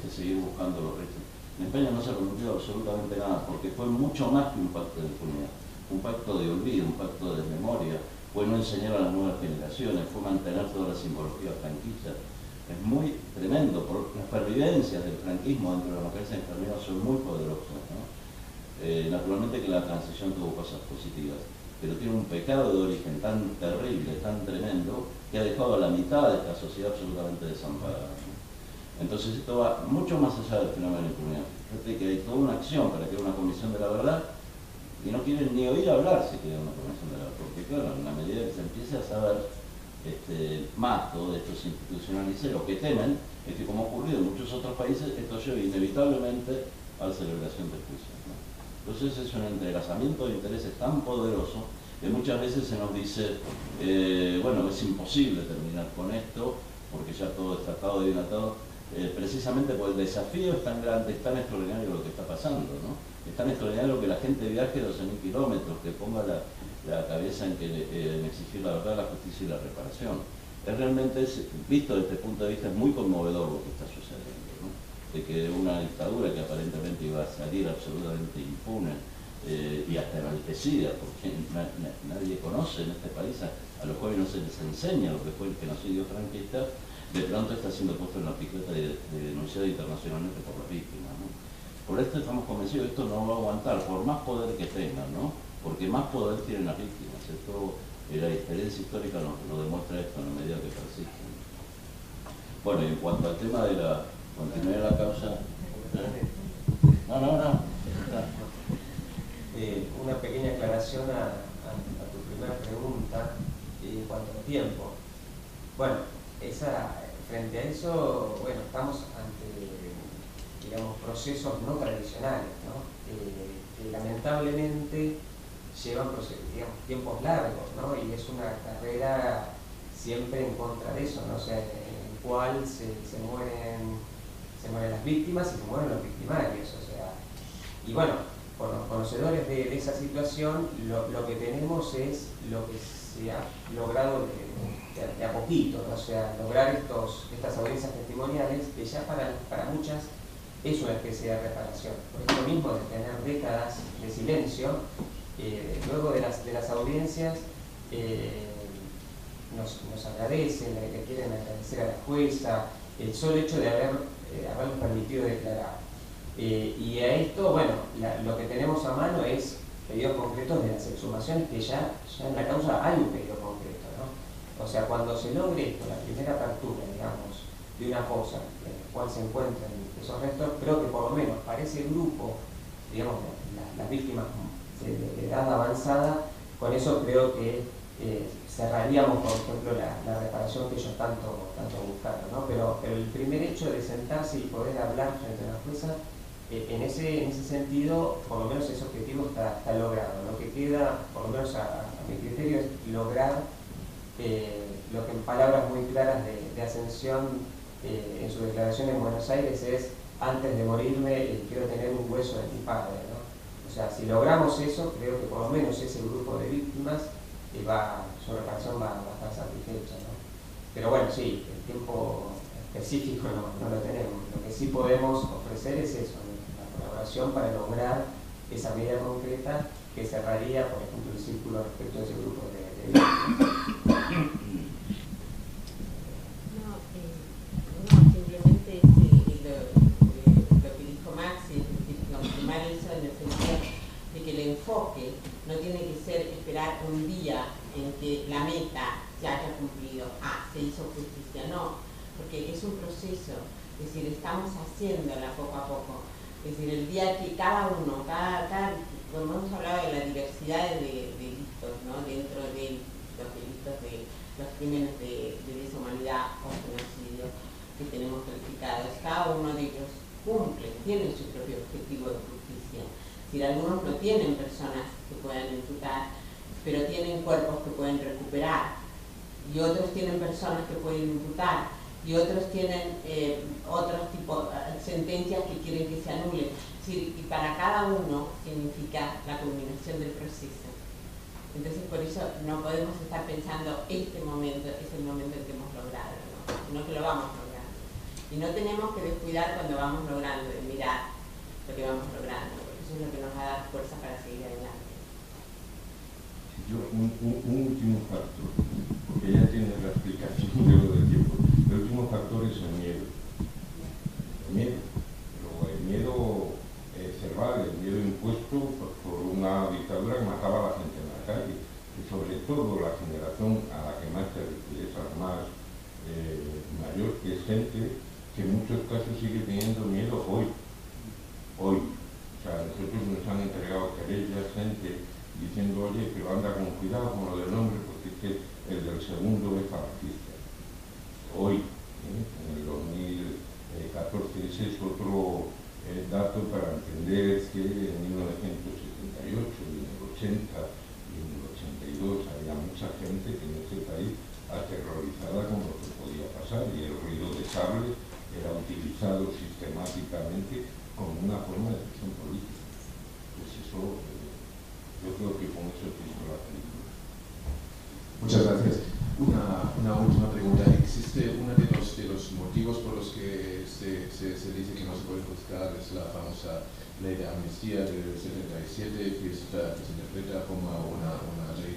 seguir buscando los restos. En España no se ha permitido absolutamente nada, porque fue mucho más que un pacto de impunidad, un pacto de olvido, un pacto de memoria, fue no enseñar a las nuevas generaciones, fue mantener toda la simbología franquista. Es muy tremendo, porque las pervivencias del franquismo dentro de la democracia enfermera son muy poderosas, ¿no? Naturalmente que la transición tuvo cosas positivas, pero tiene un pecado de origen tan terrible, tan tremendo, que ha dejado a la mitad de esta sociedad absolutamente desamparada, ¿no? Entonces esto va mucho más allá del fenómeno de impunidad. Fíjate que hay toda una acción para crear una comisión de la verdad y no quieren ni oír hablar si crean una comisión de la verdad, porque claro, en la medida que se empiece a saber más todo esto se institucionalice, lo que temen es que, como ha ocurrido en muchos otros países, esto lleve inevitablemente a la celebración de juicios, ¿no? Entonces es un entrelazamiento de intereses tan poderoso que muchas veces se nos dice, bueno, es imposible terminar con esto porque ya todo está atado y dilatado. Precisamente porque el desafío es tan grande, es tan extraordinario lo que está pasando, ¿no? Es tan extraordinario que la gente viaje 12.000 kilómetros, que ponga la cabeza en exigir la verdad, la justicia y la reparación. Es realmente, visto desde este punto de vista, es muy conmovedor lo que está sucediendo, ¿no? De que una dictadura que aparentemente iba a salir absolutamente impune y hasta enaltecida, porque nadie conoce en este país, a los jóvenes no se les enseña lo que fue el genocidio franquista, de pronto está siendo puesto en la piqueta de reconocida internacionalmente por las víctimas, ¿no? Por esto estamos convencidos que esto no va a aguantar, por más poder que tengan, ¿no? Porque más poder tienen las víctimas. Esto, la experiencia histórica nos demuestra esto en la medida que persisten. Bueno, y en cuanto al tema de la continuidad de la causa... No. Una pequeña aclaración a tu primera pregunta en cuanto al tiempo. Bueno, frente a eso, bueno, estamos ante, digamos, procesos no tradicionales, ¿no? Que lamentablemente llevan, digamos, tiempos largos, ¿no? Y es una carrera siempre en contra de eso, ¿no? O sea, en el cual se mueren las víctimas y se mueren los victimarios, o sea, y bueno, conocedores de esa situación, lo que tenemos es lo que se ha logrado de a poquito, ¿no? O sea, lograr estas audiencias testimoniales que ya para muchas es una especie de reparación. Por eso mismo de tener décadas de silencio, luego de las audiencias nos agradecen, le quieren agradecer a la jueza el solo hecho de habernos permitido declarar. Y a esto, bueno, lo que tenemos a mano es pedidos concretos de las exhumaciones, que ya en la causa hay un pedido concreto, ¿no? O sea, cuando se logre esto, la primera apertura, digamos, de una fosa en la cual se encuentran esos restos, creo que por lo menos para ese grupo, digamos, las víctimas de edad avanzada, con eso creo que cerraríamos, por ejemplo, la reparación que ellos tanto buscaron, ¿no? Pero el primer hecho de sentarse y poder hablar frente a la jueza, en ese sentido, por lo menos ese objetivo está logrado. Lo que queda, por lo menos a mi criterio, es lograr lo que en palabras muy claras de Ascensión en su declaración en Buenos Aires es: antes de morirme quiero tener un hueso de mi padre, ¿no? O sea, si logramos eso, creo que por lo menos ese grupo de víctimas su reparación va a estar satisfecha, ¿no? Pero bueno, sí, el tiempo específico no lo tenemos. Lo que sí podemos ofrecer es eso, ¿no? La colaboración para lograr esa medida concreta que cerraría, por ejemplo, el círculo respecto a ese grupo de víctimas. Simplemente lo que dijo Maxi, confirmar eso en el sentido de que el enfoque no tiene que ser esperar un día en que la meta se haya cumplido, se hizo justicia, no, porque es un proceso, es decir, estamos haciéndola poco a poco, es decir, el día que cada uno, como hemos hablado de la diversidad de delitos, ¿no? Dentro de los delitos de los crímenes de deshumanidad o genocidio que tenemos calificados, cada uno de ellos tiene su propio objetivo de justicia. Es decir, algunos no tienen personas que puedan imputar, pero tienen cuerpos que pueden recuperar, y otros tienen personas que pueden imputar, y otros tienen otros tipos sentencias que quieren que se anulen. Es decir, y para cada uno significa la culminación del proceso. Entonces, por eso no podemos estar pensando este momento es el momento en que hemos logrado, ¿no? Sino que lo vamos logrando. Y no tenemos que descuidar cuando vamos logrando, de mirar lo que vamos logrando, porque eso es lo que nos va a dar fuerza para seguir adelante. Un último factor, porque ya tiene la explicación de lo del tiempo. El último factor es el miedo. El miedo. Pero el miedo cerval, el miedo impuesto por una dictadura que mataba a la gente en la calle. Y sobre todo la generación a la que más te refieres, más mayor, que es gente que en muchos casos sigue teniendo miedo hoy. O sea, nosotros nos han entregado querellas, gente diciendo, oye, pero anda con cuidado con lo del nombre, porque es que el del segundo es falangista. Hoy, en el 2014, ese es otro dato para entender que en 1978, y en el 80, y en el 82 había mucha gente que en este país aterrorizada con lo que podía pasar, y el ruido de sable era utilizado sistemáticamente como una forma de presión política. Pues eso... yo creo que con eso hizo la película. Muchas gracias. Una última pregunta. ¿Existe uno de los motivos por los que se dice que no se puede juzgar? Es la famosa ley de amnistía del 77, que se interpreta como una ley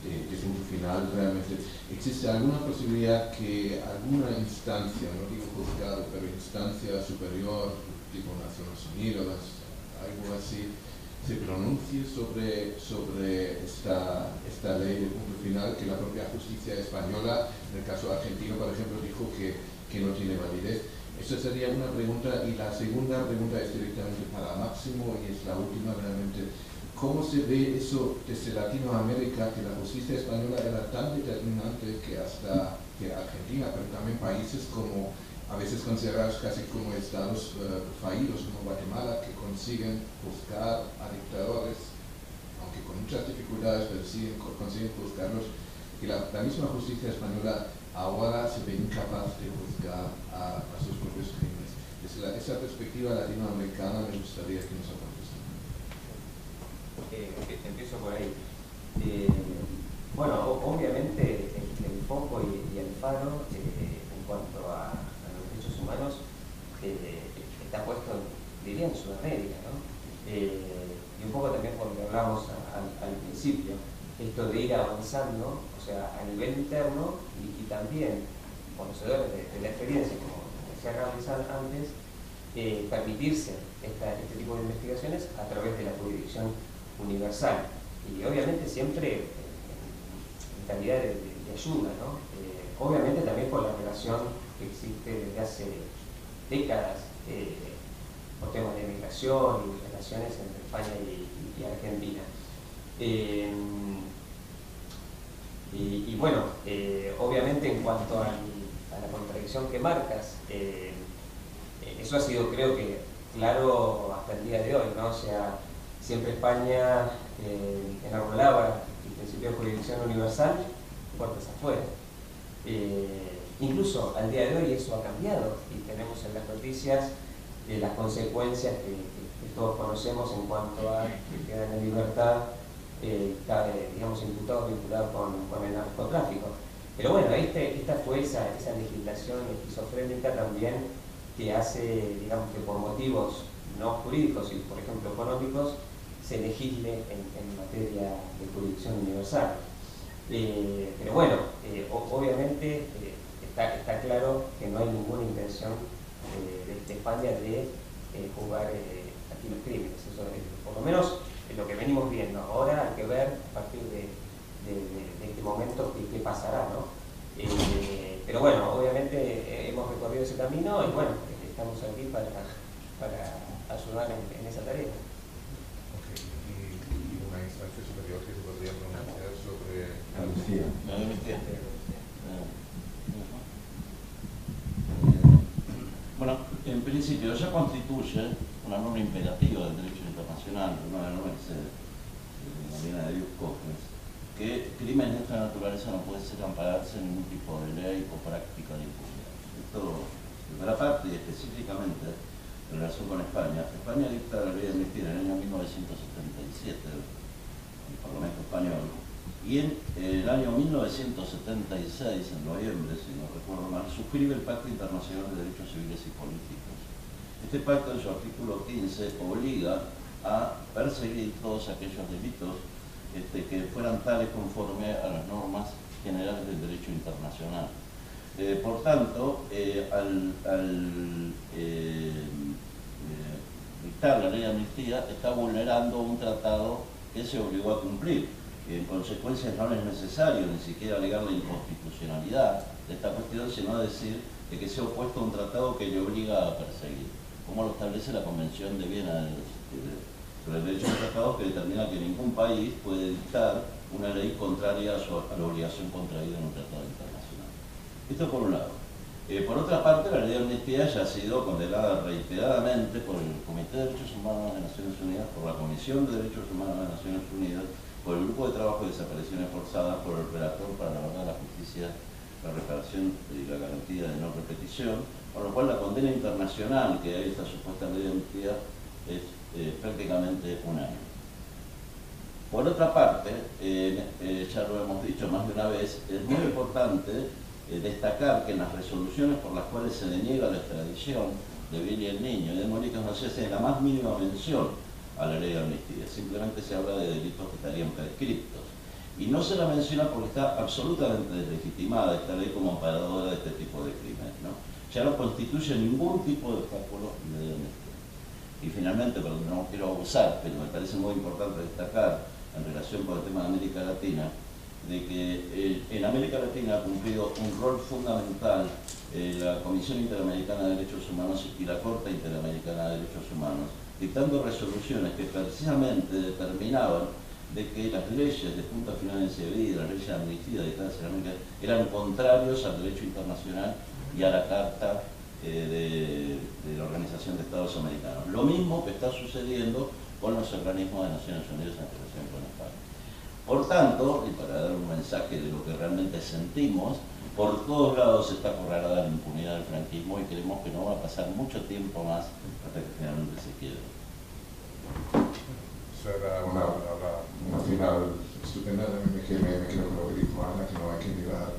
punto final realmente. ¿Existe alguna posibilidad que alguna instancia, no digo juzgado, pero instancia superior, tipo Naciones Unidas, algo así, se pronuncie sobre esta ley de punto final, que la propia justicia española, en el caso argentino, por ejemplo, dijo que no tiene validez? Esa sería una pregunta, y la segunda pregunta es directamente para Máximo, y es la última realmente. ¿Cómo se ve eso desde Latinoamérica, que la justicia española era tan determinante que hasta que Argentina, pero también países como, a veces considerados casi como estados fallidos, como Guatemala, que consiguen juzgar a dictadores, aunque con muchas dificultades, pero sí consiguen juzgarlos, y la misma justicia española ahora se ve incapaz de juzgar a sus propios crímenes? Desde esa perspectiva latinoamericana me gustaría que nos aportes. Empiezo por ahí. Bueno, obviamente el foco y el faro en cuanto a los derechos humanos está puesto, diría, en Sudamérica, ¿no? Y un poco también cuando hablamos al principio, esto de ir avanzando, o sea, a nivel interno y también conocedores de la experiencia, como decía Gabriel antes, permitirse este tipo de investigaciones a través de la jurisdicción universal, y obviamente siempre en calidad de ayuda, ¿no? Obviamente también por la relación que existe desde hace décadas por temas de migración y relaciones entre España y Argentina. Y bueno, obviamente en cuanto a la contradicción que marcas, eso ha sido, creo que, claro hasta el día de hoy, ¿no? O sea, siempre España enarbolaba el principio de jurisdicción universal, puertas afuera. Incluso al día de hoy eso ha cambiado y tenemos en las noticias las consecuencias que todos conocemos en cuanto a que quedan en libertad, digamos, imputados vinculados con el narcotráfico. Pero bueno, esta fue esa legislación esquizofrénica también, que hace, digamos, que por motivos no jurídicos y, por ejemplo, económicos, se legisle en materia de jurisdicción universal. Pero bueno, obviamente está claro que no hay ninguna intención de España de juzgar aquí los crímenes. Eso por lo menos es lo que venimos viendo. Ahora hay que ver a partir de este momento qué pasará, ¿no? Pero bueno, obviamente hemos recorrido ese camino y bueno, estamos aquí para ayudar en esa tarea. Y una instancia superior que se podría pronunciar sobre la amnistía. Bueno, en principio ella constituye una norma imperativa del derecho internacional, una norma que se denomina de Ius Cogens, que crímenes de esta naturaleza no pueden ser amparados en ningún tipo de ley o práctica de impunidad. Esto, de otra parte, y específicamente en relación con España, España dicta la ley de amnistía en el año 1977, el Parlamento Español, y en el año 1976, en noviembre, si no recuerdo mal, suscribe el Pacto Internacional de Derechos Civiles y Políticos. Este pacto, en su artículo 15, obliga a perseguir todos aquellos delitos que fueran tales conforme a las normas generales del derecho internacional. Por tanto, al dictar la ley de amnistía, está vulnerando un tratado que se obligó a cumplir. En consecuencia, no es necesario ni siquiera alegar la inconstitucionalidad de esta cuestión, sino decir de que se ha opuesto a un tratado que le obliga a perseguir, como lo establece la Convención de Viena sobre el derecho de tratados, que determina que ningún país puede dictar una ley contraria a la obligación contraída en un tratado internacional. Esto por un lado. Por otra parte, la ley de amnistía ya ha sido condenada reiteradamente por el Comité de Derechos Humanos de Naciones Unidas, por la Comisión de Derechos Humanos de Naciones Unidas, por el Grupo de Trabajo de Desapariciones Forzadas, por el Relator para la Verdad, la Justicia, la Reparación y la Garantía de No Repetición, con lo cual la condena internacional que hay esta supuesta ley de amnistía es prácticamente unánime. Por otra parte, ya lo hemos dicho más de una vez, es muy importante destacar que en las resoluciones por las cuales se deniega la extradición de Billy el Niño y de Mónica no se hace la más mínima mención a la ley de amnistía, simplemente se habla de delitos que estarían prescriptos. Y no se la menciona porque está absolutamente deslegitimada esta ley como amparadora de este tipo de crímenes, ¿no? Ya no constituye ningún tipo de obstáculo de honestidad. Y finalmente, perdón, no quiero abusar, pero me parece muy importante destacar en relación con el tema de América Latina, de que en América Latina ha cumplido un rol fundamental la Comisión Interamericana de Derechos Humanos y la Corte Interamericana de Derechos Humanos, dictando resoluciones que precisamente determinaban de que las leyes de punto final de vida, las leyes de amnistía dictadas en América, eran contrarios al derecho internacional y a la Carta de la Organización de Estados Americanos. Lo mismo que está sucediendo con los organismos de Naciones Unidas en relación con España. Por tanto, y para dar un mensaje de lo que realmente sentimos, por todos lados está acorralada la impunidad del franquismo y creemos que no va a pasar mucho tiempo más hasta que finalmente se quiebre. Eso era una final estupenda. Me quedo con lo que dijo Ana, que no hay que mirar